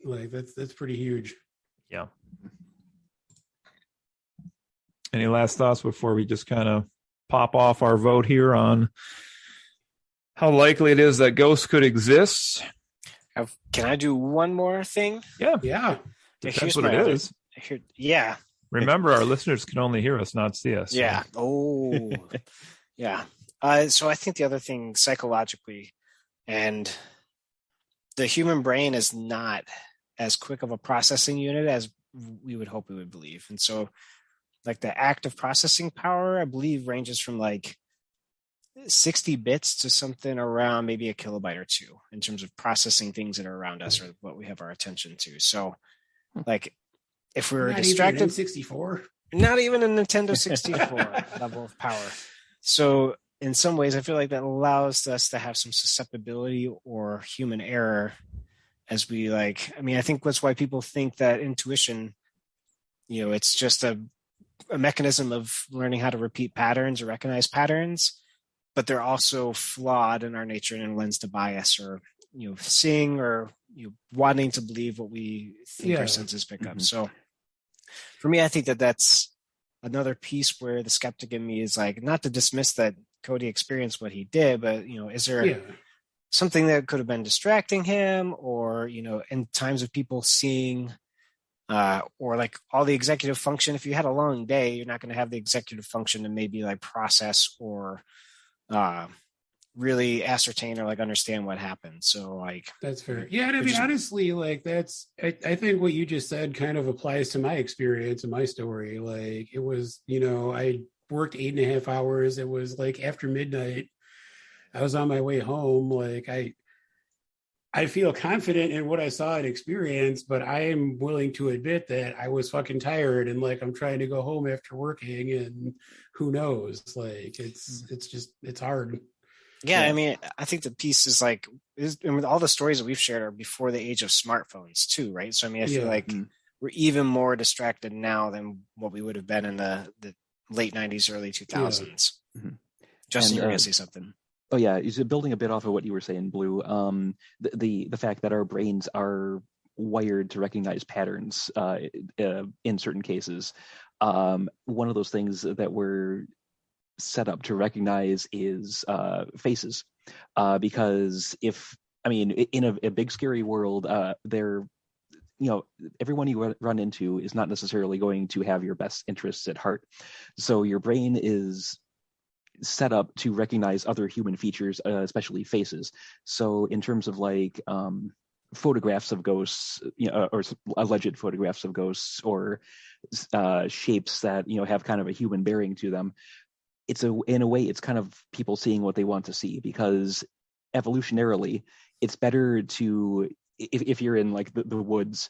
Like that's pretty huge. Yeah. Any last thoughts before we just kind of pop off our vote here on how likely it is that ghosts could exist? Can I do one more thing? Yeah. That's what it is. Yeah. Remember, our listeners can only hear us, not see us. Yeah. Oh, yeah. So I think the other thing psychologically, and the human brain is not as quick of a processing unit as we would hope we would believe. And so like the active processing power, I believe, ranges from like 60 bits to something around maybe a kilobyte or two in terms of processing things that are around us or what we have our attention to. So like if we were distracted, not even a Nintendo 64 level of power. So in some ways, I feel like that allows us to have some susceptibility or human error as we like, I mean, I think that's why people think that intuition, it's just a mechanism of learning how to repeat patterns or recognize patterns, but they're also flawed in our nature and lends to bias or, seeing or wanting to believe what we think our senses pick up. So for me, I think that that's another piece where the skeptic in me is like, not to dismiss that Cody experienced what he did, but, is there something that could have been distracting him or, in times of people seeing or like all the executive function, if you had a long day, you're not going to have the executive function to maybe like process or really ascertain or like understand what happened. So like that's fair. Yeah, and I mean honestly, like that's I think what you just said kind of applies to my experience and my story. Like it was, I worked 8.5 hours. It was like after midnight. I was on my way home. Like I feel confident in what I saw and experienced, but I am willing to admit that I was fucking tired and like I'm trying to go home after working and who knows? Like it's hard. Yeah, I mean, I think the piece is like, all the stories that we've shared are before the age of smartphones too, right? So I mean, I feel like we're even more distracted now than what we would have been in the late 90s, early 2000s. Mm-hmm. Justin, And, you're going to say something. Oh yeah, is building a bit off of what you were saying, Blue. The fact that our brains are wired to recognize patterns in certain cases. One of those things that we're set up to recognize is faces, because in a big scary world, everyone you run into is not necessarily going to have your best interests at heart. So your brain is set up to recognize other human features, especially faces. So in terms of like photographs of ghosts, or alleged photographs of ghosts, or shapes that have kind of a human bearing to them, in a way it's kind of people seeing what they want to see, because evolutionarily it's better to, if you're in like the woods,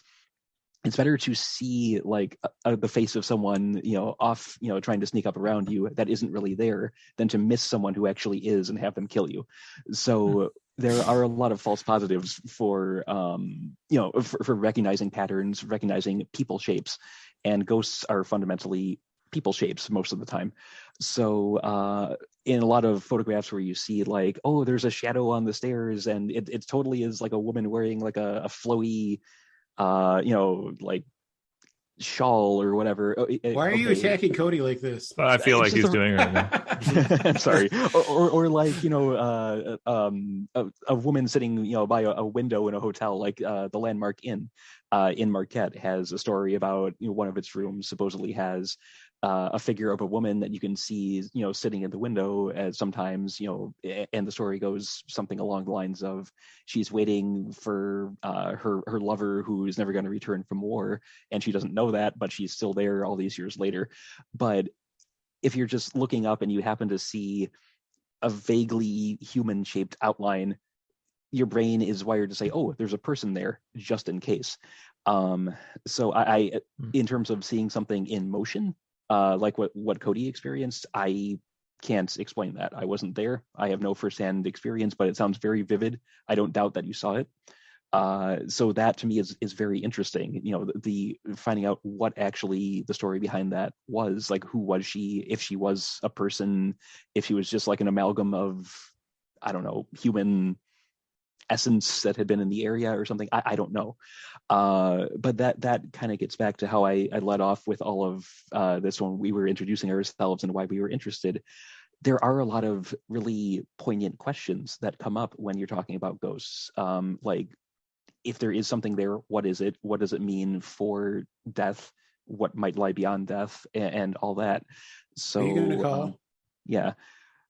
it's better to see like the face of someone off trying to sneak up around you that isn't really there, than to miss someone who actually is and have them kill you. So there are a lot of false positives for for recognizing patterns, recognizing people shapes, and ghosts are fundamentally people shapes most of the time. So in a lot of photographs where you see like, oh, there's a shadow on the stairs, and it totally is like a woman wearing like a flowy like shawl or whatever. Why are you attacking Cody like this? I feel like he's doing it right now. I'm sorry. Or like a woman sitting by a window in a hotel, like the Landmark Inn in Marquette has a story about one of its rooms supposedly has a figure of a woman that you can see sitting in the window as sometimes, and the story goes something along the lines of she's waiting for her lover who is never going to return from war, and she doesn't know that, but she's still there all these years later. But if you're just looking up and you happen to see a vaguely human shaped outline, your brain is wired to say, oh, there's a person there just in case. So I in terms of seeing something in motion, like what Cody experienced, I can't explain that. I wasn't there. I have no firsthand experience, but it sounds very vivid. I don't doubt that you saw it. So that to me is very interesting. The finding out what actually the story behind that was, like, who was she? If she was a person, if she was just like an amalgam of, I don't know, human essence that had been in the area or something. I don't know. But that kind of gets back to how I led off with all of this when we were introducing ourselves and why we were interested. There are a lot of really poignant questions that come up when you're talking about ghosts. Like, if there is something there, what is it? What does it mean for death? What might lie beyond death, and all that. So, are you going to call? Yeah.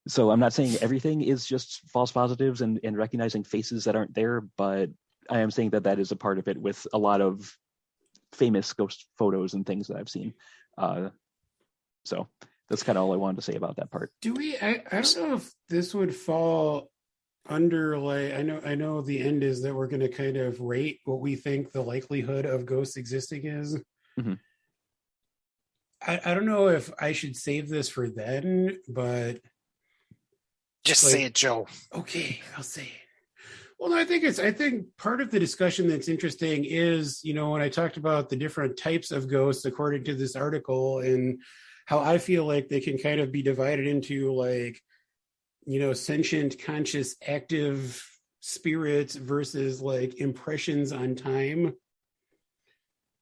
So I'm not saying everything is just false positives and recognizing faces that aren't there, but I am saying that is a part of it with a lot of famous ghost photos and things that I've seen. So that's kind of all I wanted to say about that part. Do we? I don't know if this would fall under, like, I know the end is that we're going to kind of rate what we think the likelihood of ghosts existing is. Mm-hmm. I don't know if I should save this for then, but just say it, Joe. Okay, I'll say it. Well, no, I think part of the discussion that's interesting is, when I talked about the different types of ghosts according to this article, and how I feel like they can kind of be divided into, like, sentient, conscious, active spirits versus like impressions on time.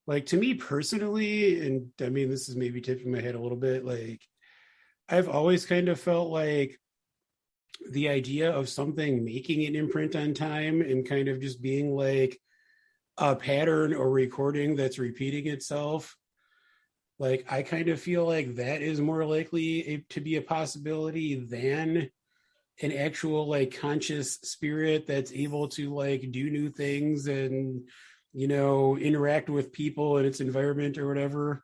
Like, to me personally, and I mean, this is maybe tipping my head a little bit, like, I've always kind of felt like the idea of something making an imprint on time and kind of just being like a pattern or recording that's repeating itself, like, I kind of feel like that is more likely to be a possibility than an actual, like, conscious spirit that's able to, like, do new things and, interact with people in its environment or whatever.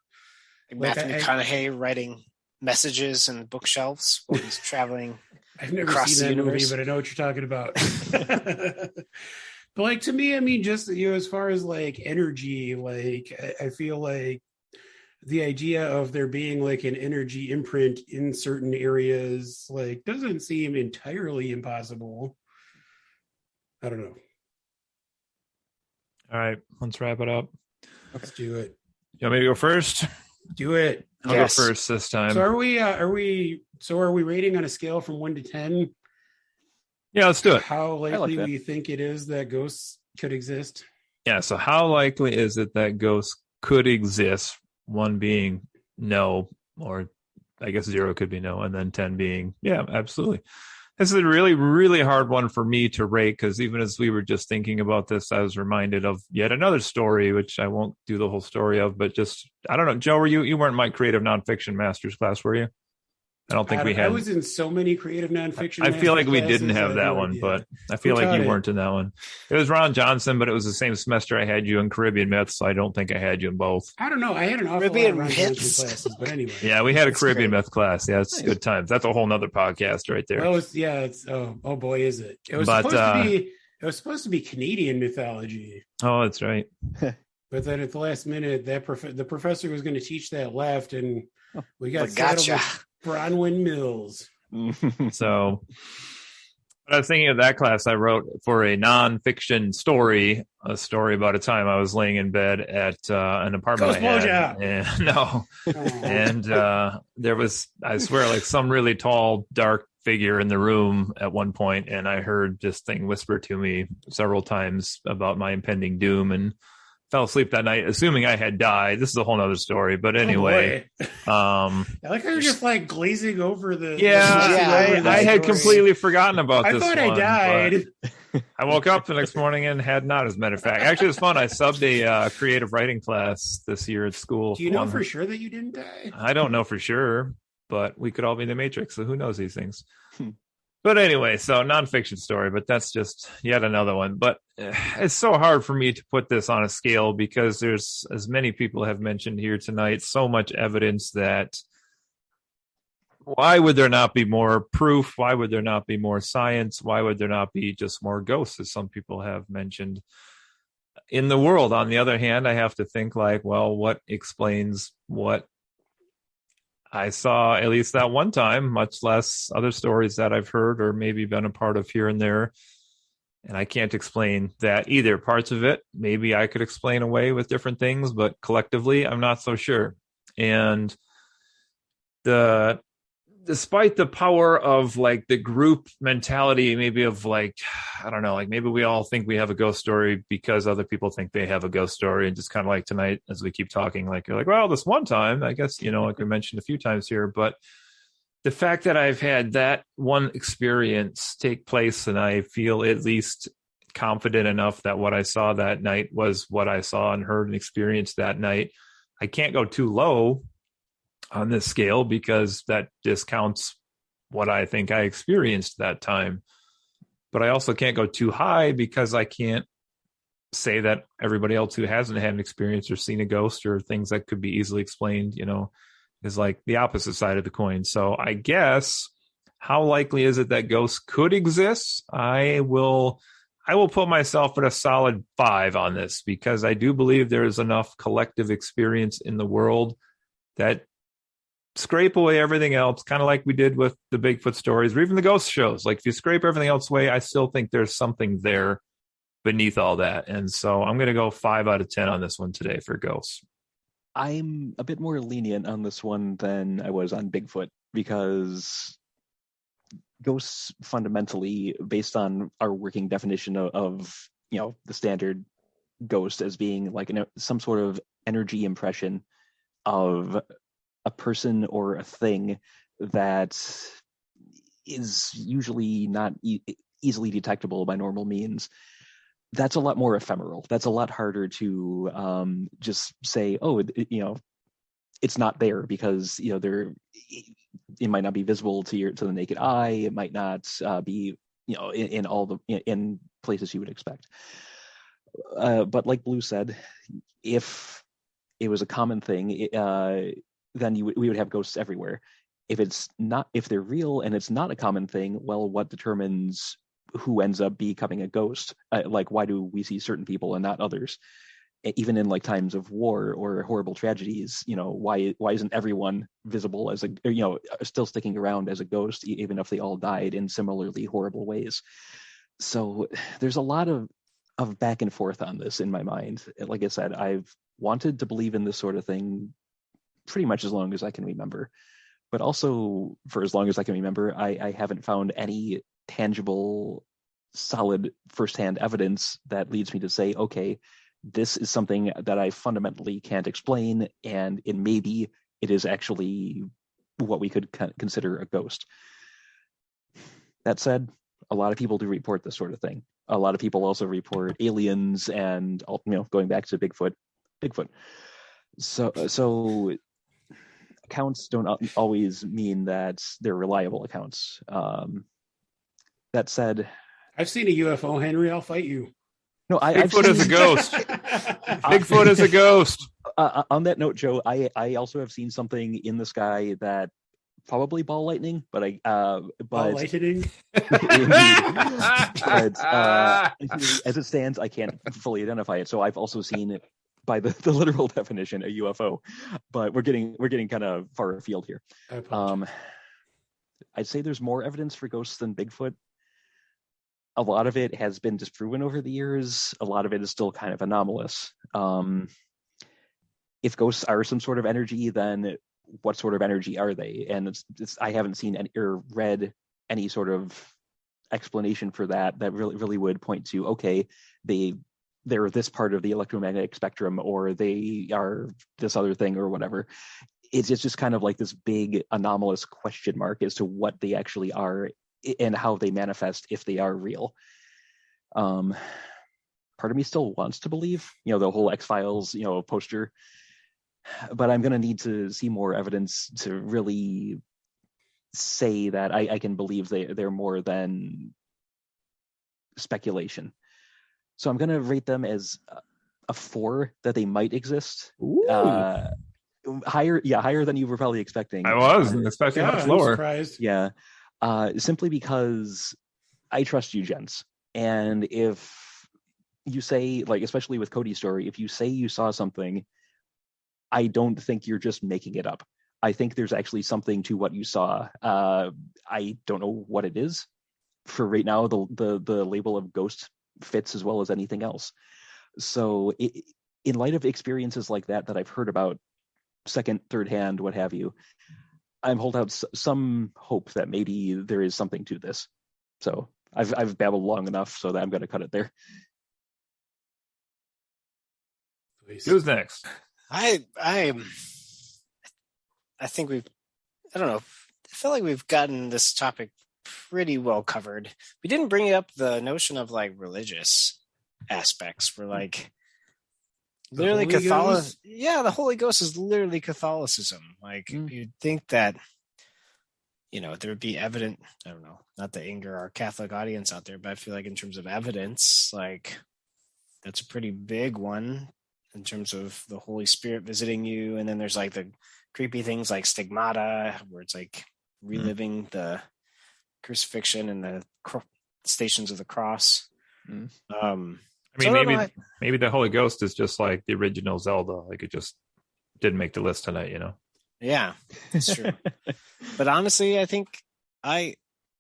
Like Matthew McConaughey writing messages in bookshelves while he's traveling. I've never seen that movie, but I know what you're talking about. But, like, to me, I mean, just, as far as like energy, like, I feel like the idea of there being like an energy imprint in certain areas, like, doesn't seem entirely impossible. I don't know. All right, let's wrap it up. Let's do it. You want me to go first? Do it. I'll Yes. go first this time. So are we rating on a scale from 1 to 10 Yeah, let's do it. how likely that. we think it is that ghosts could exist? Yeah, so how likely is it that ghosts could exist? 1 being no, or I guess 0 could be no, and then 10 being yeah, absolutely. This is a really, really hard one for me to rate because even as we were just thinking about this, I was reminded of yet another story, which I won't do the whole story of, but just, I don't know, Joe, you weren't in my creative nonfiction master's class, were you? I don't think we had. I was in so many creative nonfiction. I feel like we classes, didn't have I that no one, idea. but I feel Who like taught you it? weren't in that one. It was Ron Johnson, but it was the same semester I had you in Caribbean Myths, so I don't think I had you in both. I don't know. I had an awful lot Caribbean of Ron Myths. Johnson classes, but anyway. Yeah, we had a That's Caribbean great. Myth class. Yeah, it's Nice. good times. That's a whole nother podcast right there. Well, it's oh boy, is it? It was But, supposed to be Canadian mythology, Oh, that's right. but then at the last minute, the professor was going to teach that left, and we got Well, saddled gotcha. with Bronwyn Mills. So, but I was thinking of that class I wrote for a nonfiction story, a story about a time I was laying in bed at an apartment Ghost I had. blowjob. And, no, Oh. and there was, I swear, like some really tall, dark figure in the room at one point, and I heard this thing whisper to me several times about my impending doom, and fell asleep that night, assuming I had died. This is a whole nother story, but anyway, I like how you're just like glazing over the. yeah, Yeah, over the I had story. completely forgotten about I this. thought I one, died. but I woke up the next morning and had not, as a matter of fact. Actually, it was fun. I subbed a creative writing class this year at school. Do you know One- for sure that you didn't die? I don't know for sure, but we could all be in the Matrix, so who knows these things. Hmm. But anyway, so nonfiction story, but that's just yet another one. But it's so hard for me to put this on a scale because there's, as many people have mentioned here tonight, so much evidence that why would there not be more proof? Why would there not be more science? Why would there not be just more ghosts, as some people have mentioned in the world? On the other hand, I have to think like, well, what explains what I saw at least that one time, much less other stories that I've heard or maybe been a part of here and there. And I can't explain that either. Parts of it, maybe I could explain away with different things, but collectively, I'm not so sure. And despite the power of like the group mentality, maybe of like, I don't know, like maybe we all think we have a ghost story because other people think they have a ghost story. And just kind of like tonight, as we keep talking, like you're like, well, this one time, I guess, you know, like we mentioned a few times here, but the fact that I've had that one experience take place and I feel at least confident enough that what I saw that night was what I saw and heard and experienced that night, I can't go too low on this scale because that discounts what I think I experienced that time. But I also can't go too high because I can't say that everybody else who hasn't had an experience or seen a ghost or things that could be easily explained, you know, is like the opposite side of the coin. So I guess how likely is it that ghosts could exist? I will put myself at a solid 5 on this because I do believe there is enough collective experience in the world that scrape away everything else, kind of like we did with the Bigfoot stories or even the ghost shows. Like if you scrape everything else away, I still think there's something there beneath all that. And so I'm going to go 5 out of 10 on this one today for ghosts. I'm a bit more lenient on this one than I was on Bigfoot because ghosts fundamentally, based on our working definition of you know, the standard ghost as being like some sort of energy impression of a person or a thing that is usually not easily detectable by normal means. That's a lot more ephemeral. That's a lot harder to just say, oh, you know, it's not there because, you know, it might not be visible to the naked eye. It might not be, you know, in all the in places you would expect. But like Blue said, if it was a common thing, then we would have ghosts everywhere. If they're real and it's not a common thing, well, what determines who ends up becoming a ghost? Like, why do we see certain people and not others? Even in like times of war or horrible tragedies, you know, why isn't everyone visible as still sticking around as a ghost, even if they all died in similarly horrible ways? So there's a lot of back and forth on this in my mind. Like I said, I've wanted to believe in this sort of thing pretty much as long as I can remember. But also, for as long as I can remember, I haven't found any tangible, solid firsthand evidence that leads me to say, okay, this is something that I fundamentally can't explain, and maybe it is actually what we could consider a ghost. That said, a lot of people do report this sort of thing. A lot of people also report aliens and, going back to Bigfoot. So accounts don't always mean that they're reliable accounts. That said, I've seen a UFO, Henry. I'll fight you. No, Bigfoot is a ghost. Bigfoot is a ghost. On that note, Joe, I also have seen something in the sky that probably ball lightning, but Ball lightning. But as it stands, I can't fully identify it. So I've also seen it by the literal definition, a UFO. But we're getting kind of far afield here. I'd say there's more evidence for ghosts than Bigfoot. A lot of it has been disproven over the years. A lot of it is still kind of anomalous. If ghosts are some sort of energy, then what sort of energy are they? And I haven't seen any, or read any sort of explanation for that really would point to, okay, they're this part of the electromagnetic spectrum, or they are this other thing, or whatever. It's just kind of like this big anomalous question mark as to what they actually are and how they manifest if they are real. Part of me still wants to believe, the whole X-Files, poster, but I'm going to need to see more evidence to really say that I can believe they're more than speculation. So I'm going to rate them as a 4, that they might exist. Higher than you were probably expecting. I wasn't expecting much lower. Surprised. Yeah. Simply because I trust you, gents. And if you say, like, especially with Cody's story, if you say you saw something, I don't think you're just making it up. I think there's actually something to what you saw. I don't know what it is. For right now, the label of ghost fits as well as anything else. So in light of experiences like that I've heard about, second, third hand, what have you, I'm holding out some hope that maybe there is something to this. So I've babbled long enough so that I'm going to cut it there. Who's next? I think I don't know. I feel like we've gotten this topic pretty well covered. We didn't bring up the notion of like religious aspects for like literally Catholicism. Yeah, the Holy Ghost is literally Catholicism. Like you'd think that, there would be evident, I don't know, not to anger our Catholic audience out there, but I feel like in terms of evidence, like that's a pretty big one in terms of the Holy Spirit visiting you. And then there's like the creepy things like stigmata, where it's like reliving the crucifixion and the stations of the cross. Maybe the Holy Ghost is just like the original Zelda. Like it just didn't make the list tonight, Yeah, that's true. But honestly, I think I'm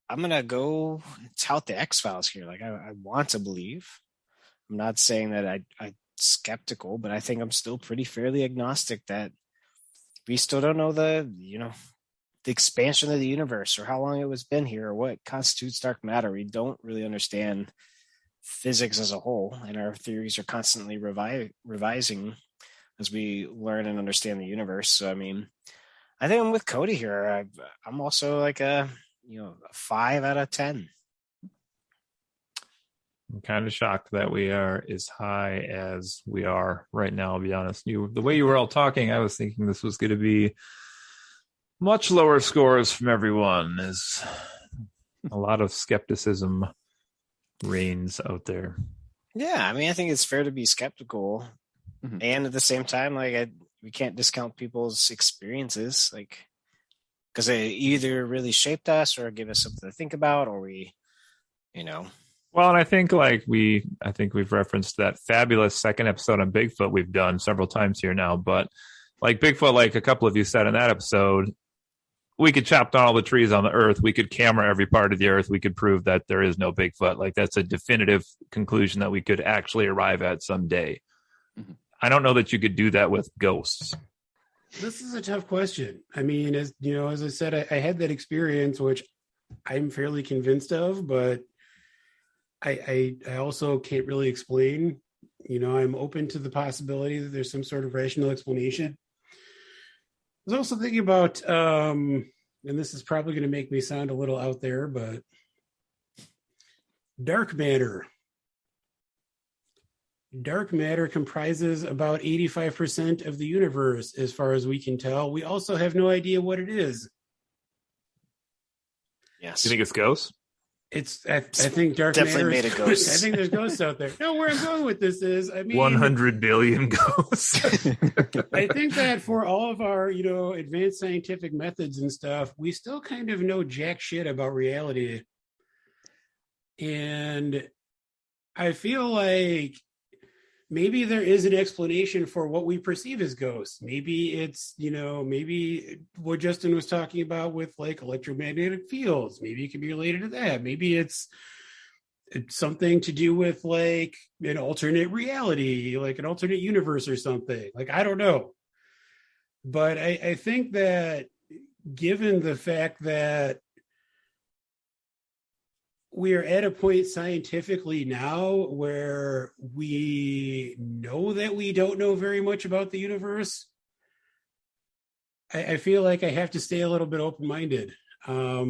gonna go tout the X-Files here. Like I want to believe. I'm not saying that I'm skeptical, but I think I'm still pretty fairly agnostic that we still don't know the expansion of the universe or how long it was been here or what constitutes dark matter. We don't really understand physics as a whole, and our theories are constantly revising as we learn and understand the universe. So, I think I'm with Cody here. I'm also like a 5 out of 10. I'm kind of shocked that we are as high as we are right now, I'll be honest. The way you were all talking, I was thinking this was going to be much lower scores from everyone, as a lot of skepticism reigns out there. Yeah, I think it's fair to be skeptical, and at the same time, we can't discount people's experiences, because they either really shaped us or give us something to think about, or we. Well, and I think we've referenced that fabulous second episode on Bigfoot we've done several times here now, but like Bigfoot, like a couple of you said in that episode, we could chop down all the trees on the earth. We could camera every part of the earth. We could prove that there is no Bigfoot. Like that's a definitive conclusion that we could actually arrive at someday. I don't know that you could do that with ghosts. This is a tough question. I mean, as you know, as I said, I had that experience, which I'm fairly convinced of, but I also can't really explain. You know, I'm open to the possibility that there's some sort of rational explanation. I was also thinking about, and this is probably going to make me sound a little out there, but dark matter. Dark matter comprises about 85% of the universe, as far as we can tell. We also have no idea what it is. Yes. You think it's ghosts? I think dark Definitely matter made is of ghosts. I think there's ghosts out there. No, where I'm going with this is, I mean, 100 billion ghosts. I think that for all of our, you know, advanced scientific methods and stuff, we still kind of know jack shit about reality. And I feel like maybe there is an explanation for what we perceive as ghosts. Maybe it's, you know, maybe what Justin was talking about with like electromagnetic fields. Maybe it can be related to that. Maybe it's something to do with like an alternate reality, like an alternate universe or something. Like, I don't know. But I think that given the fact that we are at a point scientifically now where we know that we don't know very much about the universe, I feel like I have to stay a little bit open-minded. I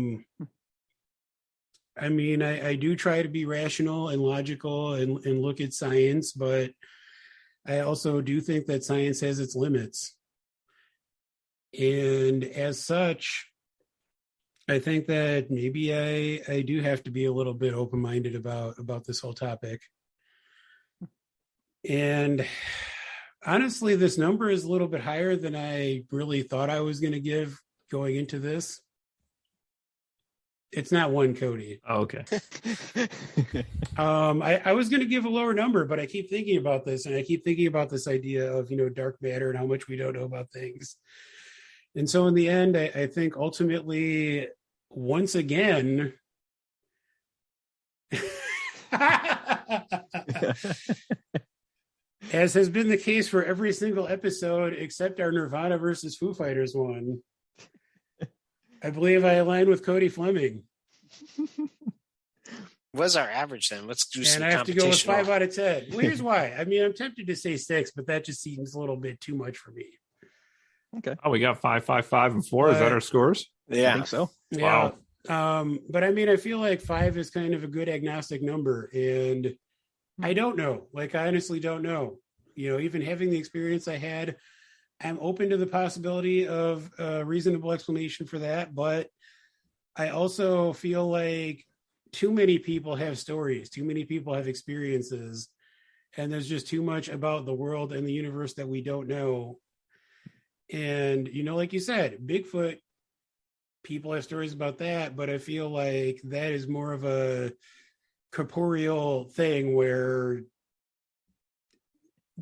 mean, I do try to be rational and logical and look at science, but I also do think that science has its limits. And as such, I think that maybe I do have to be a little bit open-minded about this whole topic. And honestly, this number is a little bit higher than I really thought I was going to give going into this. It's not one, Cody. Oh, okay. I was going to give a lower number, but I keep thinking about this, and I keep thinking about this idea of, you know, dark matter and how much we don't know about things. And so in the end, I think ultimately, once again, as has been the case for every single episode except our Nirvana versus Foo Fighters one, I believe I align with Cody Fleming. What's our average then? Let's do some And I have to go with competition. 5 out of 10. Well, here's why. I mean, I'm tempted to say 6, but that just seems a little bit too much for me. Okay. Oh, we got 5, 5, 5, and 4. Is that our scores? I Yeah. think so. Yeah. Wow. But I mean, I feel like 5 is kind of a good agnostic number, and I don't know. Like, I honestly don't know. You know, even having the experience I had, I'm open to the possibility of a reasonable explanation for that. But I also feel like too many people have stories, too many people have experiences, and there's just too much about the world and the universe that we don't know. And, you know, like you said, Bigfoot, people have stories about that, but I feel like that is more of a corporeal thing where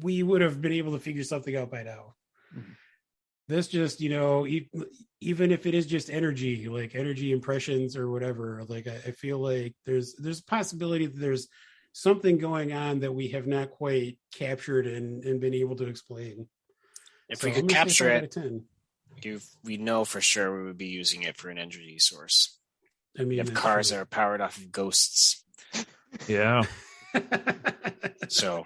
we would have been able to figure something out by now. Mm-hmm. This just, you know, even if it is just energy, like energy impressions or whatever, like I feel like there's a possibility that there's something going on that we have not quite captured and been able to explain. If So we could I'm gonna say capture 5 out it, of 10. we know for sure we would be using it for an energy source. I mean, We have that's cars true. that are powered off of ghosts. Yeah. So,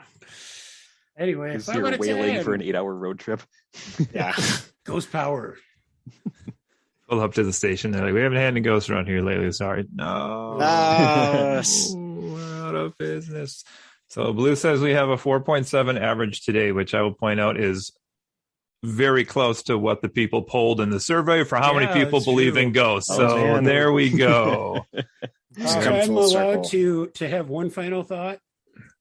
Anyway, Is 5 you're out of wailing 10. for an 8-hour road trip? yeah. Ghost power. Pull up to the station. They're like, we haven't had any ghosts around here lately. Sorry. No. We're out of business. So Blue says we have a 4.7 average today, which I will point out is very close to what the people polled in the survey for how many Yeah, people it's believe true. in ghosts. Oh, So man. there we go. Come I'm full allowed circle. to have one final thought.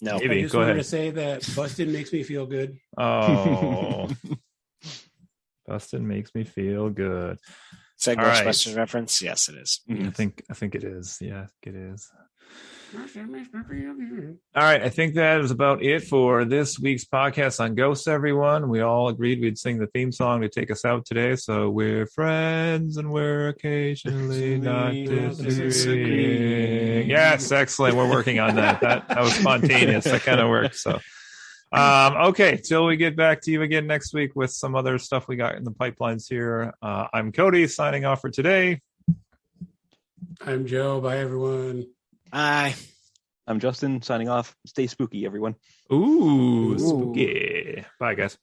No. Maybe. I just Go wanted ahead. to say that Busted makes me feel good. Oh. Bustin makes me feel good. Is that All right. Ghostbusters reference? Yes, it is. I think it is. Yeah, it is. All right, I think that is about it for this week's podcast on ghosts, everyone. We all agreed we'd sing the theme song to take us out today. So we're friends and we're occasionally not disagreeing. Yes, excellent. We're working on that. That was spontaneous. That kind of worked. So, all Okay, till we get back to you again next week with some other stuff we got in the pipelines here. I'm Cody signing off for today. I'm Joe. Bye, everyone. Bye. I'm Justin signing off. Stay spooky, everyone. Ooh, spooky. Bye, guys.